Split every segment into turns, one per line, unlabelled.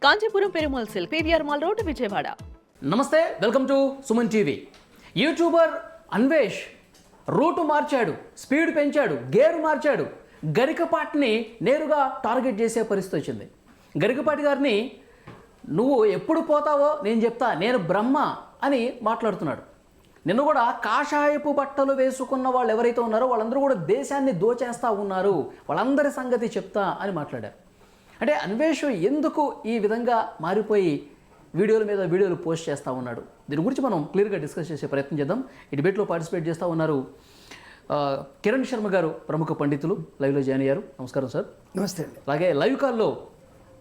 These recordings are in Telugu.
Kanchipuram Perumal silk PVR mall road Vijayawada.
నమస్తే, welcome to Suman TV. YouTuber Anvesh route మార్చాడు, స్పీడ్ పెంచాడు, గేరు మార్చాడు. గరికపాటిని నేరుగా టార్గెట్ చేసే పరిస్థితి వచ్చింది. గరికపాటి గారిని నువ్వు ఎప్పుడు పోతావో నేను చెప్తా, నేను బ్రహ్మ అని మాట్లాడుతున్నాడు. నిన్ను కూడా కాషాయపు బట్టలు వేసుకున్న వాళ్ళు ఎవరైతే ఉన్నారో వాళ్ళందరూ కూడా దేశాన్ని దోచేస్తూ ఉన్నారు, వాళ్ళందరి సంగతి చెప్తా అని మాట్లాడారు. అంటే అన్వేష్ ఎందుకు ఈ విధంగా మారిపోయి వీడియోల మీద వీడియోలు పోస్ట్ చేస్తూ ఉన్నాడు, దీని గురించి మనం క్లియర్గా డిస్కస్ చేసే ప్రయత్నం చేద్దాం. ఈ డిబేట్లో పార్టిసిపేట్ చేస్తూ ఉన్నారు కిరణ్ శర్మ గారు, ప్రముఖ పండితులు, లైవ్లో జాయిన్ అయ్యారు. నమస్కారం సార్.
నమస్తే అండి.
అలాగే లైవ్ కాల్లో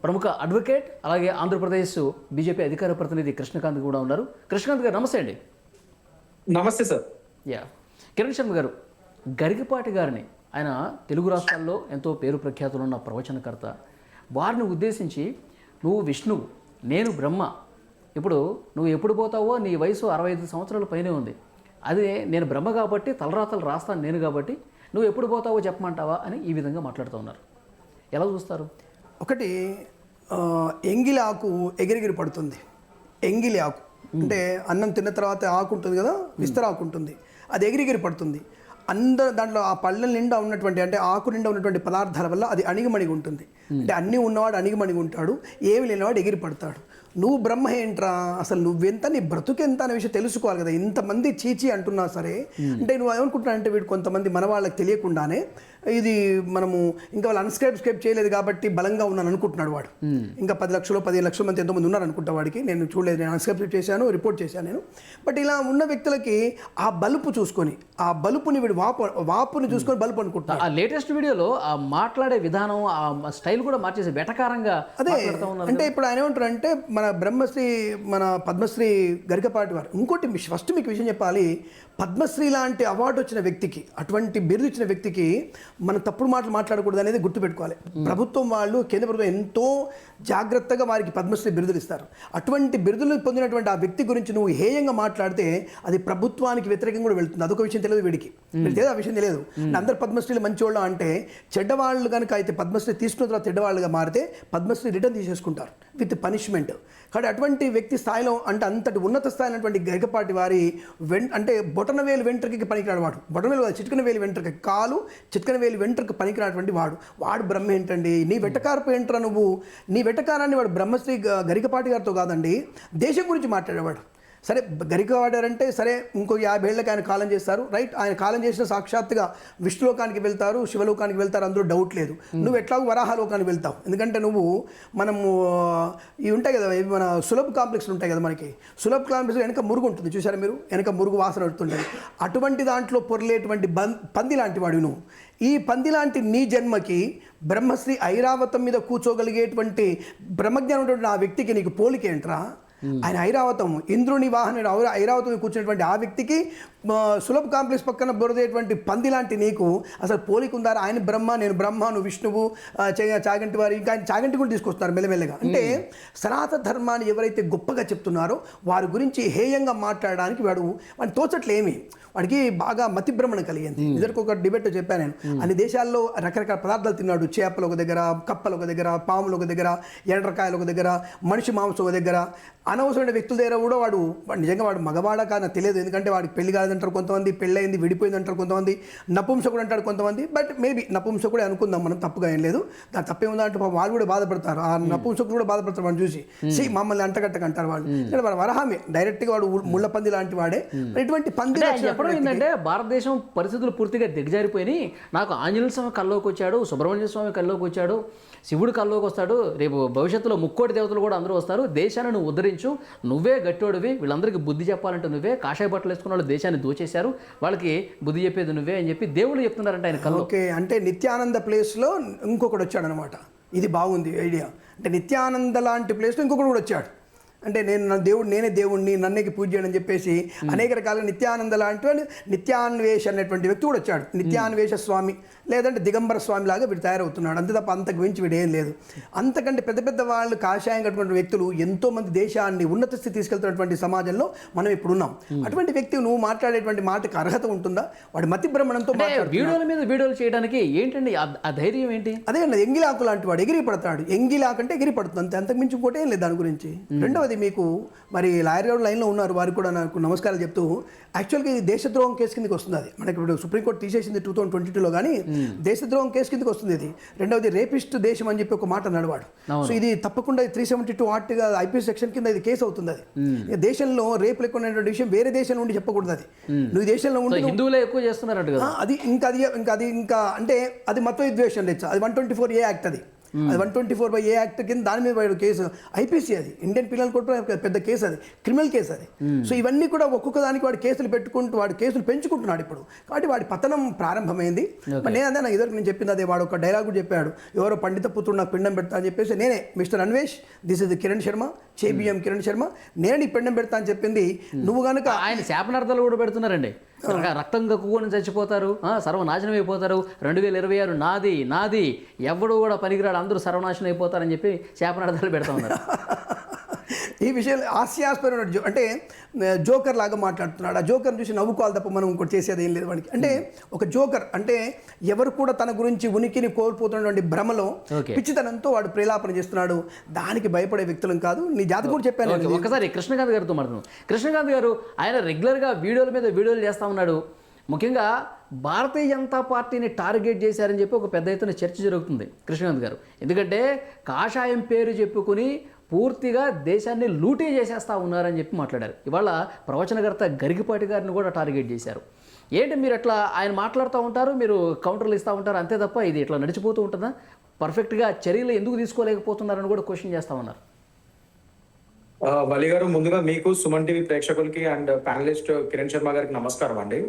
ప్రముఖ అడ్వకేట్, అలాగే ఆంధ్రప్రదేశ్ బీజేపీ అధికార ప్రతినిధి కృష్ణకాంత్ కూడా ఉన్నారు. కృష్ణకాంత్ గారు నమస్తే అండి.
నమస్తే సార్.
కిరణ్ శర్మ గారు, గరికపాటి గారిని, ఆయన తెలుగు రాష్ట్రాల్లో ఎంతో పేరు ప్రఖ్యాతులున్న ప్రవచనకర్త, వారిని ఉద్దేశించి నువ్వు విష్ణువు, నేను బ్రహ్మ, ఇప్పుడు నువ్వు ఎప్పుడు పోతావో నీ వయసు 65 సంవత్సరాల పైనే ఉంది, అదే నేను బ్రహ్మ కాబట్టి తలరాతలు రాస్తాను నేను కాబట్టి నువ్వు ఎప్పుడు పోతావో చెప్పమంటావా అని ఈ విధంగా మాట్లాడుతూ ఉన్నారు. ఎలా చూస్తారు?
ఒకటి, ఎంగిలి ఆకు ఎగిరెగిరి పడుతుంది. ఎంగిలి ఆకు అంటే అన్నం తిన్న తర్వాత ఆకు ఉంటుంది కదా, విస్తర ఆకు ఉంటుంది, అది ఎగిరెగిరి పడుతుంది. దాంట్లో ఆ పళ్ళ నిండా ఉన్నటువంటి, అంటే ఆకు నిండా ఉన్నటువంటి పదార్థాల వల్ల అది అణిగిమణిగి ఉంటుంది. అంటే అన్నీ ఉన్నవాడు అణిగిమణిగి ఉంటాడు, ఏమి లేనివాడు ఎగిరి పడతాడు. నువ్వు బ్రహ్మ ఏంట్రా, అసలు నువ్వెంత, నీ బ్రతుకెంత అనే విషయం తెలుసుకోవాలి కదా. ఇంతమంది చీచి అంటున్నా సరే, అంటే నువ్వు ఏమనుకుంటున్నావు అంటే వీడు కొంతమంది మన వాళ్ళకి తెలియకుండానే ఇది మనము ఇంకా వాళ్ళు స్క్రైప్ చేయలేదు కాబట్టి బలంగా ఉన్నాను అనుకుంటున్నాడు వాడు. ఇంకా 10 లక్షలు 15 లక్షల మంది ఎంతోమంది ఉన్నారు అనుకుంటా వాడికి. నేను చూడలేదు, నేను అన్స్క్రైబ్ చేశాను, రిపోర్ట్ చేశాను నేను. బట్ ఇలా ఉన్న వ్యక్తులకి ఆ బలుపు చూసుకొని, ఆ బలుపుని వీడు వాపుని చూసుకొని బలుపు అనుకుంటున్నాడు.
ఆ లేటెస్ట్ వీడియోలో ఆ మాట్లాడే విధానం, ఆ స్టైల్ కూడా మార్చేసి వెటకారంగా.
అదే అంటే ఇప్పుడు ఆయన ఏమంటారు అంటే, మన బ్రహ్మశ్రీ, మన పద్మశ్రీ గరికపాటి వారు. ఇంకోటి ఫస్ట్ మీకు విషయం చెప్పాలి, పద్మశ్రీ లాంటి అవార్డు వచ్చిన వ్యక్తికి, అటువంటి బిరుదు ఇచ్చిన వ్యక్తికి మనం తప్పుడు మాటలు మాట్లాడకూడదు అనేది గుర్తుపెట్టుకోవాలి. ప్రభుత్వం వాళ్ళు, కేంద్ర ప్రభుత్వం ఎంతో జాగ్రత్తగా వారికి పద్మశ్రీ బిరుదులు ఇస్తారు. అటువంటి బిరుదులు పొందినటువంటి ఆ వ్యక్తి గురించి నువ్వు హేయంగా మాట్లాడితే అది ప్రభుత్వానికి వ్యతిరేకంగా కూడా వెళ్తుంది. అదొక విషయం తెలియదు వీడికి, తెలియదు, ఆ విషయం తెలియదు. అందరు పద్మశ్రీలు మంచివాళ్ళు అంటే, చెడ్డవాళ్ళు కనుక అయితే పద్మశ్రీ తీసుకున్న తర్వాత చెడ్డవాళ్ళుగా మారితే పద్మశ్రీ రిటర్న్ తీసేసుకుంటారు విత్ పనిష్మెంట్. కాబట్టి అటువంటి వ్యక్తి స్థాయిలో, అంటే అంతటి ఉన్నత స్థాయినటువంటి గరికపాటి వారి అంటే బొటనవేలు వెంట్రుకకి పనికిరాడు వాడు. బొటనవేలు కాదు, చిట్కన వేలు వెంట్రుక, కాలు చిట్కన వేలు వెంట్రుక పనికిరాటువంటి వాడు బ్రహ్మ ఏంటండి? నీ వెటకారపు ఏంట్రా నువ్వు? నీ వెటకారాన్ని వాడు బ్రహ్మశ్రీ గరికపాటి గారితో కాదండి, దేశం గురించి మాట్లాడేవాడు. సరే, గరికపాడారంటే సరే, ఇంకో 50 ఏళ్ళకి ఆయన కాలం చేస్తారు, రైట్. ఆయన కాలం చేసిన సాక్షాత్తుగా విష్ణులోకానికి వెళ్తారు, శివలోకానికి వెళ్తారు, అందులో డౌట్ లేదు. నువ్వు ఎట్లాగో వరాహలోకానికి వెళ్తావు, ఎందుకంటే నువ్వు, మనము ఇవి ఉంటాయి కదా, ఇవి మన సులభ్ కాంప్లెక్స్లు ఉంటాయి కదా మనకి. సులభ్ కాంప్లెక్స్ వెనక మురుగు ఉంటుంది, చూసారా మీరు? వెనక మురుగు వాసన వస్తుంటుంది. అటువంటి దాంట్లో పొరలేటువంటి పంది లాంటి వాడు నువ్వు. ఈ పంది లాంటి నీ జన్మకి బ్రహ్మశ్రీ ఐరావతం మీద కూర్చోగలిగేటువంటి బ్రహ్మజ్ఞానం ఉన్నటువంటి ఆ వ్యక్తికి నీకు పోలికేంట్రా? ఆయన ఐరావతం, ఇంద్రుని వాహన ఐరావతం కూర్చున్నటువంటి ఆ వ్యక్తికి సులభ్ కాంప్లెక్స్ పక్కన బొరదేటువంటి పంది లాంటి నీకు అసలు పోలికుందారా? ఆయన బ్రహ్మ, నేను బ్రహ్మ, నువ్వు విష్ణువు, చాగంటి వారు, ఇంకా ఆయన చాగంటి కూడా తీసుకొస్తున్నారు మెల్లమెల్లగా. అంటే సనాతన ధర్మాన్ని ఎవరైతే గొప్పగా చెప్తున్నారో వారి గురించి హేయంగా మాట్లాడడానికి వాడిని తోచట్లేమి, వాడికి బాగా మతిభ్రమణ కలిగింది. ఇద్దరికి ఒక డిబేట్ చెప్పాను నేను. అన్ని దేశాల్లో రకరకాల పదార్థాలు తిన్నాడు. చేపలు ఒక దగ్గర, కప్పలు ఒక దగ్గర, పాములు ఒక దగ్గర, ఎండ్రకాయలు ఒక దగ్గర, మనిషి మాంసం ఒక దగ్గర. అనవసరమైన వ్యక్తుల దగ్గర కూడా వాడు నిజంగా వాడు మగవాడా కాదని తెలియదు, ఎందుకంటే వాడికి పెళ్లి కాలేదంటారు కొంతమంది, పెళ్ళయింది విడిపోయింది అంటారు కొంతమంది, నపుంసకుడు అంటారు కొంతమంది. బట్ మేబీ నపుంసకుడే అనుకుందాం మనం, తప్పుగా ఏం లేదు, దాని తప్పేముందా అంటే వాళ్ళు కూడా బాధపడతారు, ఆ నపుంసకుడు కూడా బాధపడతారు వాడిని చూసి. మమ్మల్ని అంటగట్టకంటారు వాళ్ళు. వాడు వరహామే, డైరెక్ట్గా వాడు ముళ్ళ పంది లాంటి వాడే. ఇటువంటి పంది
ఏంటంటే భారతదేశం పరిస్థితులు పూర్తిగా దిగజారిపోయినాయి. నాకు ఆంజనేయ స్వామి కల్లోకి వచ్చాడు, సుబ్రహ్మణ్య స్వామి కల్లోకి వచ్చాడు, శివుడు కల్లోకి వస్తాడు, రేపు భవిష్యత్తులో ముక్కోటి దేవతలు కూడా అందరూ వస్తారు, దేశాన్ని నువ్వు ఉద్ధరించు, నువ్వే గట్టోడివి, వీళ్ళందరికీ బుద్ధి చెప్పాలంటే నువ్వే, కాషాయ బట్టలు వేసుకున్న వాళ్ళు దేశాన్ని దోచేశారు, వాళ్ళకి బుద్ధి చెప్పేది నువ్వే అని చెప్పి దేవుళ్ళు చెప్తున్నారంటే ఆయన కల్లో.
ఓకే, అంటే నిత్యానంద ప్లేస్లో ఇంకొకటి వచ్చాడు అనమాట. ఇది బాగుంది ఐడియా. అంటే నిత్యానంద లాంటి ప్లేస్లో ఇంకొకటి కూడా వచ్చాడు. అంటే నేనే దేవుణ్ణి నన్నేకి పూజ చేయడం అని చెప్పేసి అనేక రకాలుగా నిత్యానంద లాంటి నిత్యాన్వేష అనేటువంటి వ్యక్తి కూడా వచ్చాడు. నిత్యాన్వేష స్వామి లేదంటే దిగంబర స్వామి లాగా వీడు తయారవుతున్నాడు. అంతే తప్ప అంతకు మించి వీడు ఏం లేదు. అంతకంటే పెద్ద పెద్ద వాళ్ళు కాషాయం కట్టుకున్న వ్యక్తులు ఎంతో మంది దేశాన్ని ఉన్నత స్థితి తీసుకెళ్తున్నటువంటి సమాజంలో మనం ఇప్పుడు ఉన్నాం. అటువంటి వ్యక్తి నువ్వు మాట్లాడేటువంటి మాటకు అర్హత ఉంటుందా? వాడి మతి భ్రమణంతో
వీడియోల మీద వీడియోలు చేయడానికి ఏంటండి ఆ ధైర్యం ఏంటి?
అదే అండి, ఎంగిలాకు లాంటి వాడు ఎగిరి పడతాడు. ఎంగిలాకు అంటే ఎగిరి పడుతుంది అంతే, అంతకు మించి ఇంకోటి ఏం లేదు దాని గురించి. రెండవది మీకు మరి లాయర్ గారు లైన్లో ఉన్నారు, వారికి కూడా నాకు నమస్కారాలు చెప్తూ, యాక్చువల్గా ఇది దేశద్రోహం కేసు కిందకి వస్తుంది. అది మనకి ఇప్పుడు సుప్రీంకోర్టు తీసేసింది 2022లో, కానీ దేశద్రోహం కేసు కిందకి వస్తుంది ఇది. రెండవది రేపిస్ట్ దేశం అని చెప్పి ఒక మాట నడవాడు. సో ఇది తప్పకుండా 372 ఆర్ట్గా ఐపీఎస్ సెక్షన్ కింద ఇది కేసు అవుతుంది. అది దేశంలో రేపు లేకునేటువంటి విషయం వేరే దేశం నుండి చెప్పకూడదు. అది నువ్వు ఈ దేశంలో ఉండి
హిందువులే ఎక్కువ చేస్తున్నారు
అది ఇంకా అంటే అది మత విద్వేషం లేదు. అది 124A యాక్ట్. అది 124/A యాక్ట్ కింద దాని మీద కేసు ఐపీసీ. అది ఇండియన్ పిల్లల కోర్టు పెద్ద కేసు, అది క్రిమినల్ కేసు అది. సో ఇవన్నీ కూడా ఒక్కొక్క దానికి వాడు కేసులు పెట్టుకుంటూ వాడు కేసులు పెంచుకుంటున్నాడు ఇప్పుడు. కాబట్టి వాడి పతనం ప్రారంభమైంది. నేనంటే నాకు ఇదివరకు నేను చెప్పింది అదే. వాడు ఒక డైలాగ్ కూడా చెప్పాడు, ఎవరో పండిత పుత్రుడు నాకు పిండం పెడతా అని చెప్పేసి. నేనే mister Anvesh, this is Kiran Sharma, చేబిఎం కిరణ్ శర్మ, నేను ఈ పిండం పెడతా అని చెప్పింది. నువ్వు కనుక
ఆయన శాపనార్థాలు కూడా పెడుతున్నారండి. రక్తం కక్కుని చచ్చిపోతారు, సర్వనాశనం అయిపోతారు, 2026 నాది నాది, ఎవడు కూడా పనికిరాడు, అందరూ సర్వనాశనం అయిపోతారని చెప్పి శాపనార్థాలు పెడతా ఉన్నారు.
ఈ విషయంలో హాస్యాస్పదమైన అంటే జోకర్ లాగా మాట్లాడుతున్నాడు. ఆ జోకర్ చూసి నవ్వుకోవాలి తప్ప మనం ఇంకోటి చేసేది ఏం లేదు వాడికి. అంటే ఒక జోకర్ అంటే ఎవరు కూడా తన గురించి ఉనికిని కోల్పోతున్నటువంటి భ్రమలో పిచ్చితనంతో వాడు ప్రేలాపన చేస్తున్నాడు. దానికి భయపడే వ్యక్తులం కాదు. నీ జాతకు కూడా చెప్పాను.
ఒకసారి కృష్ణకాంత్ గారితో మాట్లాడుతున్నాం. కృష్ణకాంత్ గారు ఆయన రెగ్యులర్గా వీడియోల మీద వీడియోలు చేస్తూ ఉన్నాడు. ముఖ్యంగా భారతీయ జనతా పార్టీని టార్గెట్ చేశారని చెప్పి ఒక పెద్ద ఎత్తున చర్చ జరుగుతుంది కృష్ణకాంత్ గారు. ఎందుకంటే కాషాయం పేరు చెప్పుకుని పూర్తిగా దేశాన్ని లూటీ చేసేస్తూ ఉన్నారని చెప్పి మాట్లాడారు. ఇవాళ ప్రవచనకర్త గరికపాటి గారిని కూడా టార్గెట్ చేశారు. ఏంటి మీరు అట్లా ఆయన మాట్లాడుతూ ఉంటారు, మీరు కౌంటర్లు ఇస్తూ ఉంటారు, అంతే తప్ప ఇది ఇట్లా నడిచిపోతూ ఉంటుందా? పర్ఫెక్ట్గా చర్యలు ఎందుకు తీసుకోలేకపోతున్నారని కూడా క్వశ్చన్ చేస్తూ ఉన్నారు.
వలి గారు, ముందుగా మీకు సుమన్ టీవీ ప్రేక్షకులకి అండ్ ప్యానలిస్ట్ కిరణ్ శర్మ గారికి నమస్కారం అండి.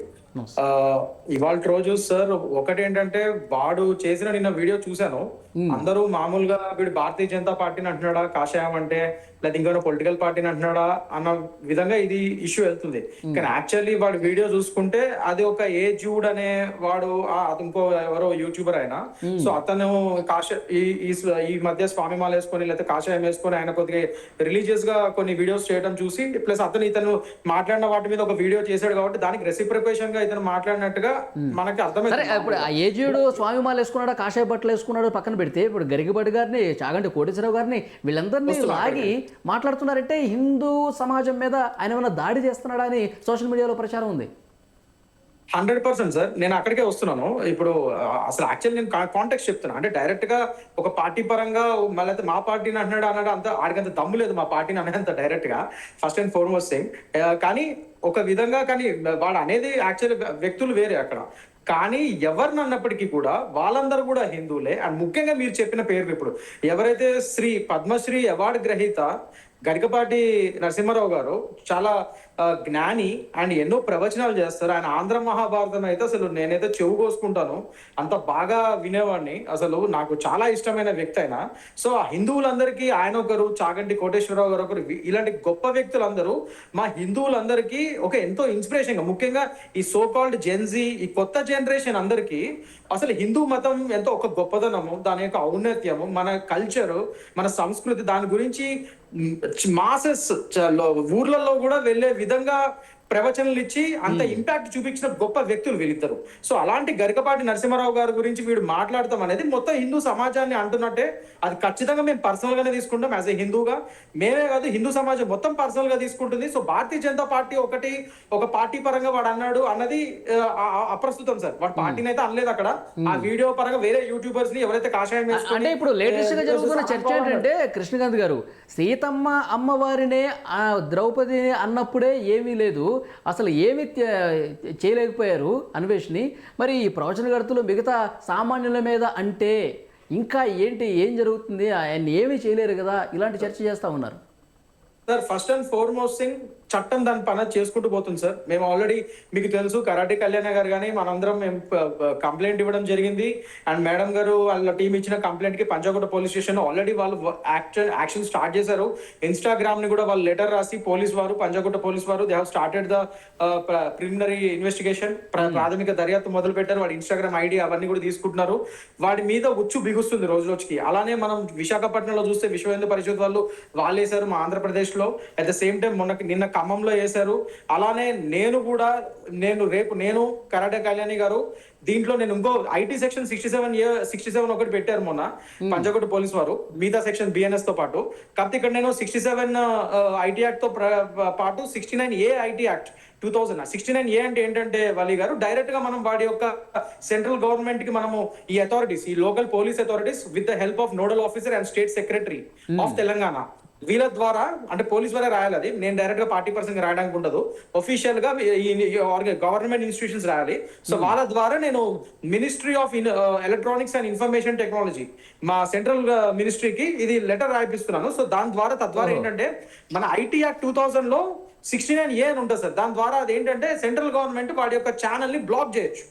ఇవాళ రోజు సార్ ఒకటి ఏంటంటే, వాడు చేసిన నిన్న వీడియో చూశాను. అందరూ మామూలుగా వీడు భారతీయ జనతా పార్టీని అంటున్నాడా, కాషాయం అంటే, లేదా ఇంకొక పొలిటికల్ పార్టీని అంటున్నాడా అన్న విధంగా ఇది ఇష్యూ వెళ్తుంది. కానీ యాక్చువల్లీ వాడు వీడియో చూసుకుంటే అది ఒక జూడ్ అనే వాడు, ఇంకో ఎవరో యూట్యూబర్ ఆయన. సో అతను ఈ మధ్య స్వామిమాల వేసుకొని లేకపోతే కాషాయం వేసుకొని ఆయన కొద్దిగా రిలీజియస్ గా కొన్ని వీడియోస్ చేయడం చూసి, ప్లస్ ఇతను మాట్లాడిన వాటి మీద ఒక వీడియో చేశాడు కాబట్టి దానికి రెసిప్రికేషన్ గా ఇతను మాట్లాడినట్టుగా మనకి అర్థమైంది.
ఇప్పుడు ఆ ఏజీయుడు స్వామిమాల వేసుకున్నాడా, కాషాయ బట్టలు వేసుకున్నాడు పక్కన పెడితే, ఇప్పుడు గరికపాటి గారిని, చాగంటి కోటేశ్వరరావు గారిని, వీళ్ళందరినీ లాగి మాట్లాడుతున్నారంటే హిందూ సమాజం మీద ఆయన ఏమైనా దాడి చేస్తున్నాడా అని సోషల్ మీడియాలో ప్రచారం ఉంది.
100% సార్, నేను అక్కడికే వస్తున్నాను. ఇప్పుడు అసలు యాక్చువల్లీ నేను కాంటాక్ట్ చెప్తున్నా. అంటే డైరెక్ట్ గా ఒక పార్టీ పరంగా మళ్ళీ మా పార్టీని అన్నాడు అంత ఆడికంత దమ్ము లేదు మా పార్టీని అనేంత డైరెక్ట్ గా, ఫస్ట్ అండ్ ఫార్మోస్ట్ థింగ్. కానీ ఒక విధంగా కానీ వాడు అనేది యాక్చువల్లీ వ్యక్తులు వేరే అక్కడ. కానీ ఎవరిని అన్నప్పటికీ కూడా వాళ్ళందరూ కూడా హిందువులే. అండ్ ముఖ్యంగా మీరు చెప్పిన పేరు, ఇప్పుడు ఎవరైతే పద్మశ్రీ అవార్డు గ్రహీత గరికపాటి నరసింహారావు గారు చాలా జ్ఞాని అండ్ ఎన్నో ప్రవచనాలు చేస్తారు. ఆయన ఆంధ్ర మహాభారతం అయితే అసలు నేనైతే చెవు కోసుకుంటాను, అంత బాగా వినేవాడిని. అసలు నాకు చాలా ఇష్టమైన వ్యక్తి ఆయన. సో ఆ హిందువులందరికీ ఆయన ఒకరు, చాగంటి కోటేశ్వరరావు గారు ఒకరు, ఇలాంటి గొప్ప వ్యక్తులందరూ మా హిందువులందరికీ ఒక ఎంతో ఇన్స్పిరేషన్ గా, ముఖ్యంగా ఈ సో కాల్డ్ జెన్జీ, ఈ కొత్త జనరేషన్ అందరికీ అసలు హిందూ మతం ఎంతో ఒక గొప్పదనము, దాని యొక్క ఔన్నత్యము, మన కల్చరు, మన సంస్కృతి, దాని గురించి మాసెస్ ఊర్లలో కూడా వెళ్ళే విధంగా ప్రవచనలు ఇచ్చి అంత ఇంపాక్ట్ చూపించిన గొప్ప వ్యక్తులు వీళ్ళిద్దరు. సో అలాంటి గరికపాటి నరసింహారావు గారి గురించి వీడు మాట్లాడతాం అనేది మొత్తం హిందూ సమాజాన్ని అంటున్నట్టే. అది ఖచ్చితంగా మేము పర్సనల్ గానే తీసుకుంటాం యాజ్ ఏ హిందూగా. మేమే కాదు, హిందూ సమాజం మొత్తం పర్సనల్ గా తీసుకుంటుంది. సో భారతీయ జనతా పార్టీ ఒక పార్టీ పరంగా వాడు అన్నాడు అన్నది అప్రస్తుతం సార్. వాడు పార్టీని అయితే అనలేదు అక్కడ. ఆ వీడియో పరంగా వేరే యూట్యూబర్స్ ని ఎవరైతే కాషాయం
అంటే ఇప్పుడు లేటెస్ట్ గా జరుగుతున్న చర్చ ఏంటంటే, కృష్ణకాంత్ గారు సీతమ్మ అమ్మవారినే ద్రౌపదిని అన్నప్పుడే ఏమీ లేదు, అసలు ఏమి చేయలేకపోయారు అన్వేష్ని, మరి ఈ ప్రవచనకర్తలు మిగతా సామాన్యుల మీద అంటే ఇంకా ఏం జరుగుతుంది, ఆయన ఏమీ చేయలేరు కదా, ఇలాంటి చర్చ చేస్తూ ఉన్నారు.
Sir first and foremost thing చట్టం దాని పని చేసుకుంటూ పోతుంది సార్. మేము ఆల్రెడీ మీకు తెలుసు కరాటే కళ్యాణ గారు కానీ మనందరం మేము కంప్లైంట్ ఇవ్వడం జరిగింది. అండ్ మేడం గారు వాళ్ళ టీం ఇచ్చిన కంప్లైంట్ కి పంజాగుట్ట పోలీస్ స్టేషన్ ఆల్రెడీ వాళ్ళు యాక్షన్ స్టార్ట్ చేశారు. ఇన్స్టాగ్రామ్ ని కూడా వాళ్ళు లెటర్ రాసి పోలీస్ వారు పంజాగుట్ట పోలీస్ వారు they have started the preliminary investigation, ప్రాథమిక దర్యాప్తు మొదలు పెట్టారు. వాడి ఇన్స్టాగ్రామ్ ఐడి అవన్నీ కూడా తీసుకుంటున్నారు. వాడి మీద ఉచ్చు బిగుస్తుంది రోజు రోజుకి. అలానే మనం విశాఖపట్నంలో చూస్తే విశ్వ హిందూ పరిషత్ వాళ్ళు వేశారు మా ఆంధ్రప్రదేశ్ లో. అట్ ద సేమ్ టైం నిన్న ఖమ్మంలో వేశారు. అలానే నేను కరాటే కళ్యాణి గారు దీంట్లో నేను ఇంకో ఐటీ సెక్షన్ 67 ఒకటి పెట్టారు మొన్న పంజాగుట్ట పోలీస్ వారు, మిగతా సెక్షన్ బిఎన్ఎస్ తో పాటు. కాకపోతే ఇక్కడ నేను 67 ఐటీ యాక్ట్ తో పాటు 69A ఐటీ యాక్ట్ 2000 69A అంటే ఏంటంటే వలి గారు డైరెక్ట్ గా మనం వాడి యొక్క సెంట్రల్ గవర్నమెంట్ కి మనము ఈ అథారిటీస్, ఈ local police authorities with the help of nodal officer and state secretary of Telangana వీళ్ళ ద్వారా, అంటే పోలీస్ వారే రాయాలి. అది నేను డైరెక్ట్ గా పార్టీ పర్సన్ రాయడానికి ఉండదు, ఒఫీషియల్ గా గవర్నమెంట్ ఇన్స్టిట్యూషన్స్ రాయాలి. సో వాళ్ళ ద్వారా నేను ministry of electronics and information technology మా సెంట్రల్ మినిస్ట్రీకి ఇది లెటర్ రాయిపిస్తున్నాను. సో తద్వారా ఏంటంటే మన ఐటీ యాక్ట్ 2000 లో 69A అని ఉంటుంది సార్. దాని ద్వారా అది ఏంటంటే సెంట్రల్ గవర్నమెంట్ వాడి యొక్క ఛానల్ ని బ్లాక్ చేయొచ్చు.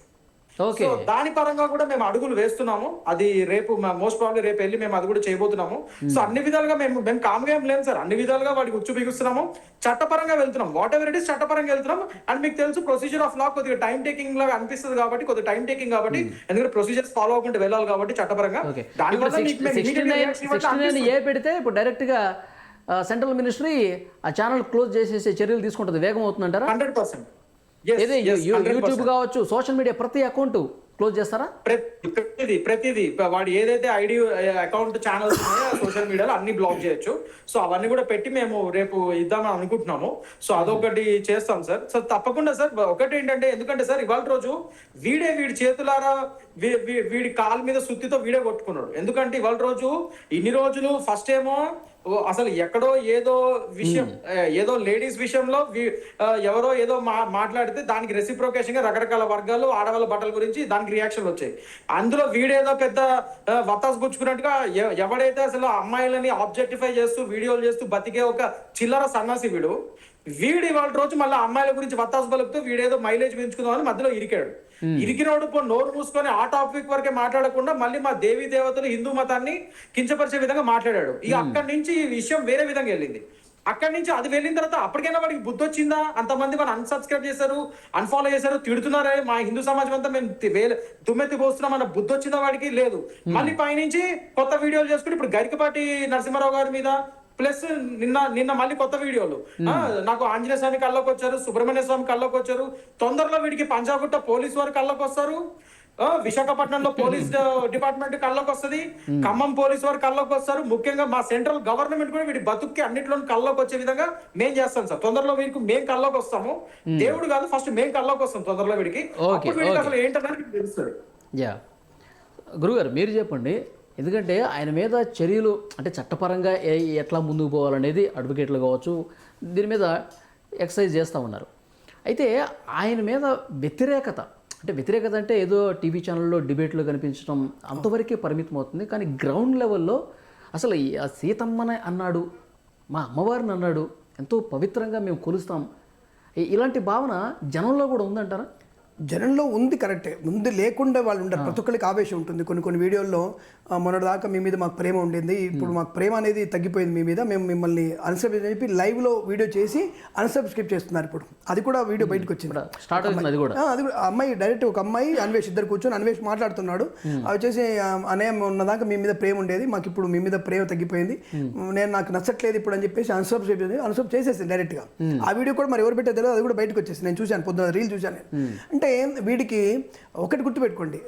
సో దాని పరంగా కూడా మేము అడుగులు వేస్తున్నాము. అది రేపు మోస్ట్ ప్రాబ్లీ రేపు వెళ్ళి మేము అది కూడా చేయబోతున్నాము. సో అన్ని విధాలుగా మేము కామ్గా ఏం లేము సార్. అన్ని విధాలుగా వాడికి ఉచ్చు బిగుస్తున్నాము, చట్టపరంగా వెళ్తున్నాం. వాట్ ఎవర్ ఇట్ ఇస్ చట్టపరంగా వెళ్తున్నాం. అండ్ మీకు తెలుసు ప్రొసీజర్ ఆఫ్ లా కొద్దిగా టైం టేకింగ్ లాగా అనిపిస్తుంది కాబట్టి, కొద్దిగా టైం టేకింగ్ కాబట్టి, ఎందుకంటే ప్రొసీజర్స్ ఫాలో అవ్వకుండా వెళ్ళాలి కాబట్టి చట్టపరంగా.
దానివల్ల పెడితే ఇప్పుడు డైరెక్ట్ గా సెంట్రల్ మినిస్ట్రీ ఆ ఛానల్ క్లోజ్ చేసేసే చర్యలు తీసుకుంటుంది. వేగం అవుతుందంటారా?
100%.
యూట్యూబ్ కావచ్చు, సోషల్ మీడియా ప్రతి అకౌంట్ క్లోజ్ చేస్తారా?
ప్రతిదీ వాడు ఏదైతే ఐడి అకౌంట్ ఛానల్స్ ఉన్నాయో సోషల్ మీడియాలో అన్ని బ్లాక్ చేయొచ్చు. సో అవన్నీ కూడా పెట్టి మేము రేపు ఇద్దామని అనుకుంటున్నాము. సో అదొకటి చేస్తాం సార్. సో తప్పకుండా సార్. ఒకటి ఏంటంటే, ఎందుకంటే సార్ ఇవాళ రోజు వీడి చేతులారా వీడి కాలు మీద సుత్తితో వీడే కొట్టుకున్నాడు. ఎందుకంటే ఇవాళ రోజు ఇన్ని రోజులు ఫస్ట్ ఏమో అసలు ఎక్కడో ఏదో లేడీస్ విషయంలో ఎవరో ఏదో మాట్లాడితే దానికి రెసిప్రొకేషన్ గా రకరకాల వర్గాలు ఆడవాళ్ళ బట్టల గురించి దానికి రియాక్షన్లు వచ్చాయి. అందులో వీడేదో పెద్ద వత్తాసు గుచ్చుకున్నట్టుగా ఎవడైతే అసలు అమ్మాయిలని ఆబ్జెక్టిఫై చేస్తూ వీడియోలు చేస్తూ బతికే ఒక చిల్లర సన్నాసి వీడు ఇవాళ రోజు మళ్ళీ అమ్మాయిల గురించి వత్తాసు పలుకుతూ వీడేదో మైలేజ్ పెంచుకుందామని మధ్యలో ఇరికాడు. ఇరికినోడు నోరు మూసుకొని ఆ టాపిక్ వరకే మాట్లాడకుండా మళ్ళీ మా దేవీ దేవతలు హిందూ మతాన్ని కించపరిచే విధంగా మాట్లాడాడు. ఇక అక్కడి నుంచి ఈ విషయం వేరే విధంగా వెళ్ళింది. అక్కడి నుంచి అది వెళ్ళిన తర్వాత అప్పటికైనా వాడికి బుద్ధి వచ్చిందా? అంతమంది మనం అన్సబ్స్క్రైబ్ చేశారు, అన్ఫాలో చేశారు, తిడుతున్నారే మా హిందూ సమాజం అంతా మేము దుమ్మెత్తి పోస్తున్నాం అన్న బుద్ధి వచ్చిందా వాడికి? లేదు. మళ్ళీ పైనుంచి కొత్త వీడియోలు చేసుకుని ఇప్పుడు గరికపాటి నరసింహారావు గారి మీద ప్లస్ నిన్న మళ్ళీ కొత్త వీడియోలు నాకు ఆంజనేయ స్వామి కళ్ళకి వచ్చారు, సుబ్రహ్మణ్య స్వామి కళ్ళకి వచ్చారు, తొందరలో వీడికి పంజాగుట్ట పోలీస్ వారు కళ్ళకి వస్తారు, విశాఖపట్నంలో పోలీస్ డిపార్ట్మెంట్ కళ్ళకి వస్తుంది, ఖమ్మం పోలీస్ వారు కళ్ళకి వస్తారు. ముఖ్యంగా మా సెంట్రల్ గవర్నమెంట్ కూడా వీడి బతుక్కి అన్నింటిలో కళ్ళకి వచ్చే విధంగా మేం చేస్తాం సార్. తొందరలో వీడికి మేం కళ్ళకి వస్తాము. దేవుడు కాదు, ఫస్ట్ మేం కళ్ళకి వస్తాం తొందరలో వీడికి. అసలు ఏంటనేది తెలుస్తుంది.
గురుగారు మీరు చెప్పండి, ఎందుకంటే ఆయన మీద చర్యలు అంటే చట్టపరంగా ఎట్లా ముందుకు పోవాలనేది అడ్వకేట్లు కావచ్చు దీని మీద ఎక్సర్సైజ్ చేస్తూ ఉన్నారు. అయితే ఆయన మీద వ్యతిరేకత అంటే ఏదో టీవీ ఛానల్లో డిబేట్లో కనిపించడం అంతవరకే పరిమితం అవుతుంది. కానీ గ్రౌండ్ లెవెల్లో అసలు సీతమ్మని అన్నాడు, మా అమ్మవారిని అన్నాడు, ఎంతో పవిత్రంగా మేము కొలుస్తాం, ఇలాంటి భావన జనంలో కూడా ఉందంటారా?
జనంలో ఉంది, కరెక్టే. ముందు లేకుండా వాళ్ళు ఉంటారు. ప్రతి ఒక్కరికి ఆవేశం ఉంటుంది. కొన్ని వీడియోల్లో మొన్నటిదాకా మీ మీద మాకు ప్రేమ ఉండింది, ఇప్పుడు మాకు ప్రేమ అనేది తగ్గిపోయింది మీ మీద, మేము మిమ్మల్ని అన్సబ్స్క్రైబ్ చెప్పి లైవ్లో వీడియో చేసి అన్సబ్స్క్రైబ్ చేస్తున్నారు. ఇప్పుడు అది కూడా వీడియో బయటకు వచ్చింది. అది కూడా అమ్మాయి డైరెక్ట్ ఒక అమ్మాయి అన్వేష్ ఇద్దరు కూర్చొని అన్వేష్ మాట్లాడుతున్నాడు. అవి చేసి అనే ఉన్నదాకా మీ మీద ప్రేమ ఉండేది, మాకు ఇప్పుడు మీ మీద ప్రేమ తగ్గిపోయింది, నాకు నచ్చట్లేదు ఇప్పుడు అని చెప్పేసి అన్సబ్స్క్రైబ్ చేసేసింది డైరెక్ట్గా. ఆ వీడియో కూడా మరి ఎవరు పెట్టేదో అది కూడా బయటకు వచ్చేసి నేను చూశాను, పొద్దున రీల్ చూశాను. అంటే వీడికి ఒకటి గుర్తుపెట్టుకోండి,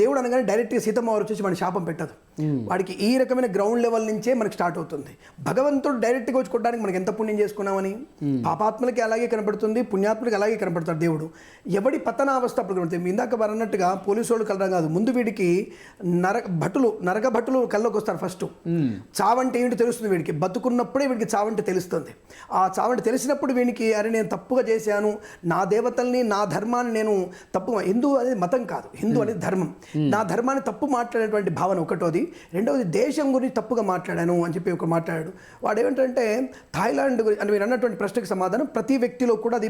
దేవుడు అనగానే డైరెక్ట్గా సీతమ్మ వారు వచ్చేసి మన శాపం పెట్టదు. వాడికి ఈ రకమైన గ్రౌండ్ లెవెల్ నుంచే మనకి స్టార్ట్ అవుతుంది. భగవంతుడు డైరెక్ట్గా వచ్చి కొట్టడానికి మనకి ఎంత పుణ్యం చేసుకున్నామని. పాపాత్మలకి అలాగే కనపడుతుంది, పుణ్యాత్మలకి అలాగే కనపడతాడు దేవుడు. ఎవడి పతనావస్థ అప్పుడు కనపడుతుంది. ఇందాక అన్నట్టుగా పోలీసు వాళ్ళు కలరా కాదు, ముందు వీడికి నరక భటులు కల్లోకి వస్తారు. ఫస్ట్ చావంటే ఏంటి తెలుస్తుంది వీడికి, బతుకున్నప్పుడే వీడికి చావంటే తెలుస్తుంది. ఆ చావంటే తెలిసినప్పుడు వీడికి అరే నేను తప్పుగా చేశాను, నా దేవతల్ని నా ధర్మాన్ని నేను తప్పు, హిందూ అనేది మతం కాదు, హిందూ అనేది ధర్మం, నా ధర్మాన్ని తప్పు మాట్లాడేటువంటి భావన ఒకటోది. రెండవది దేశం గురించి తప్పుగా మాట్లాడాను అని చెప్పి ఒక మాట్లాడాడు. వాడు ఏమంటే థాయిలాండ్ గురించి అంటే మీరు అన్నటువంటి ప్రశ్నకు సమాధానం ప్రతి వ్యక్తిలో కూడా అది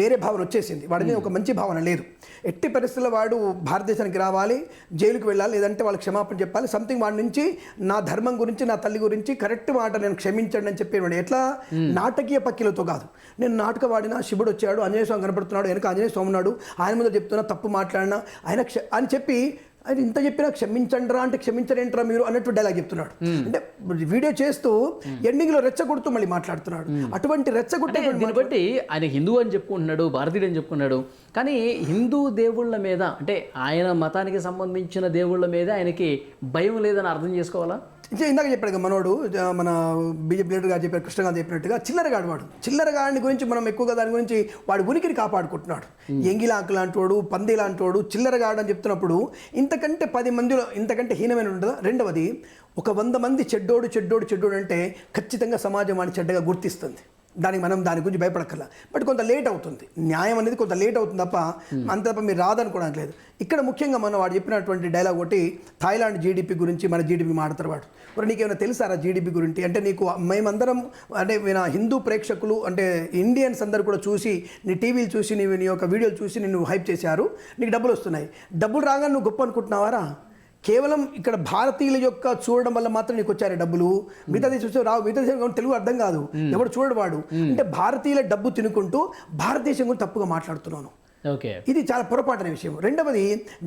వేరే భావన వచ్చేసింది. వాడి మీద ఒక మంచి భావన లేదు. ఎట్టి పరిస్థితుల్లో వాడు భారతదేశానికి రావాలి, జైలుకి వెళ్ళాలి, లేదంటే వాళ్ళకి క్షమాపణ చెప్పాలి, సంథింగ్ వాడి నుంచి నా ధర్మం గురించి నా తల్లి గురించి కరెక్ట్ మాట నేను క్షమించండి అని చెప్పేవాడు. ఎట్లా నాటకీయ పక్కిలతో కాదు. నేను నాటక వాడినా, శివుడు వచ్చాడు, ఆంజనేయ స్వామి కనపడుతున్నాడు, వెనక ఆంజనేయ స్వామి ఉన్నాడు, ఆయన ముందు చెప్తున్నా, తప్పు మాట్లాడినా ఆయన అని చెప్పి ఆయన ఇంత చెప్పినా క్షమించండిరా అంటే క్షమించరేంట్రా మీరు అన్నట్టు డైలాగ్ చెప్తున్నాడు. అంటే వీడియో చేస్తూ ఎండింగ్లో రెచ్చగొడుతూ మళ్ళీ మాట్లాడుతున్నాడు. అటువంటి రెచ్చగొట్టే
దీన్ని బట్టి ఆయన హిందూ అని చెప్పుకుంటున్నాడు, భారతీయుడు అని చెప్పుకున్నాడు. కానీ హిందూ దేవుళ్ళ మీద అంటే ఆయన మతానికి సంబంధించిన దేవుళ్ళ మీద ఆయనకి భయం లేదని అర్థం చేసుకోవాలా?
ఇందాక చెప్పాడు కదా మనోడు, మన బీజేపీ లీడర్ గారు చెప్పారు, కృష్ణ గారు చెప్పినట్టుగా చిల్లరగాడు వాడు. చిల్లరగాడిని గురించి మనం ఎక్కువగా దాని గురించి వాడి ఉనికిని కాపాడుకుంటున్నాడు. ఎంగిలాంకు లాంటి వాడు, పంది లాంటి వాడు, చిల్లరగాడు అని చెప్తున్నప్పుడు ఇంతకంటే 10 మందిలో ఇంతకంటే హీనమైన ఉండదా? రెండవది, ఒక 100 మంది చెడ్డోడు అంటే ఖచ్చితంగా సమాజం వాడిని చెడ్డగా గుర్తిస్తుంది. మనం దాని గురించి భయపడక్కర్లా. బట్ కొంత లేట్ అవుతుంది, న్యాయం అనేది కొంత లేట్ అవుతుంది తప్ప అంత తప్ప మీరు రాదనుకోవడానికి లేదు. ఇక్కడ ముఖ్యంగా మనం వాడు చెప్పినటువంటి డైలాగ్ ఒకటి, థాయిలాండ్ జీడిపి గురించి మన జీడిపి మాట్లాడతారు వాడు. మరి నీకేమైనా తెలుసారా జీడిపి గురించి అంటే? నీకు మేమందరం అంటే హిందూ ప్రేక్షకులు అంటే ఇండియన్స్ అందరూ కూడా చూసి నీ టీవీలు చూసి నీ యొక్క వీడియోలు చూసి నిన్ను హైప్ చేశారు, నీకు డబ్బులు వస్తున్నాయి. డబ్బులు రాగానే నువ్వు గొప్ప అనుకుంటున్నావారా? కేవలం ఇక్కడ భారతీయుల యొక్క చూడడం వల్ల మాత్రం నీకు వచ్చారు డబ్బులు. మిగతా దేశం రావు. మిగతా దేశం తెలుగు అర్థం కాదు, ఎవడు చూడడు వాడు. అంటే భారతీయుల డబ్బు తినుకుంటూ భారతదేశం గురించి తప్పుగా మాట్లాడుతున్నాను.
ఓకే,
ఇది చాలా పొరపాటైన విషయం. రెండవది,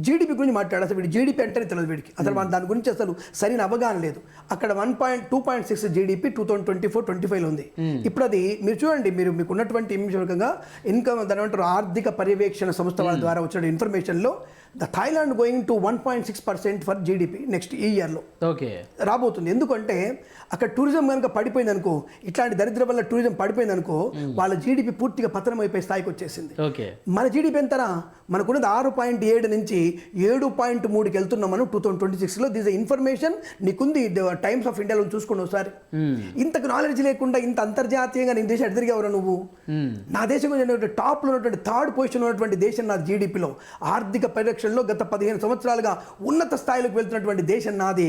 జీడిపి గురించి మాట్లాడు. అసలు వీడి జీడిపి అంటేనే తెలియదు వీడికి. అసలు దాని గురించి అసలు సరైన అవగాహన లేదు. అక్కడ 2.6 జీడిపి 2024-25లో ఉంది. ఇప్పుడు అది మీరు చూడండి, మీకు ఉన్నటువంటి ఇన్కమ్ దాని ఏమంటారు ఆర్థిక పర్యవేక్షణ సంస్థ వాళ్ళ ద్వారా వచ్చిన ఇన్ఫర్మేషన్లో Thailand going to 1.6% for GDP next ఈ ఇయర్లో రాబోతుంది. ఎందుకంటే అక్కడ టూరిజం కనుక పడిపోయింది అనుకో, ఇట్లాంటి దరిద్రం వల్ల టూరిజం పడిపోయింది అనుకో, వాళ్ళ జీడిపి పూర్తిగా పతనం అయిపోయే స్థాయికి వచ్చేసింది. మన జీడిపి ఎంతరా? మనకున్నది 6.7 నుంచి 7.3కి వెళ్తున్నాం మనం 2026లో. దిస్ ఇన్ఫర్మేషన్ నీకుంది టైమ్స్ ఆఫ్ ఇండియాలో చూసుకోండి ఒకసారి. ఇంతకు నాలెడ్జ్ లేకుండా ఇంత అంతర్జాతీయంగా నేను దేశం ఎదురుగావరా నువ్వు? నా దేశం టాప్లో ఉన్నటువంటి 3rd పొజిషన్ ఉన్నటువంటి దేశం నా జీడిపిలో, ఆర్థిక పరిరక్షణలో గత 15 సంవత్సరాలుగా ఉన్నత స్థాయిలోకి వెళ్తున్నటువంటి దేశం నాది.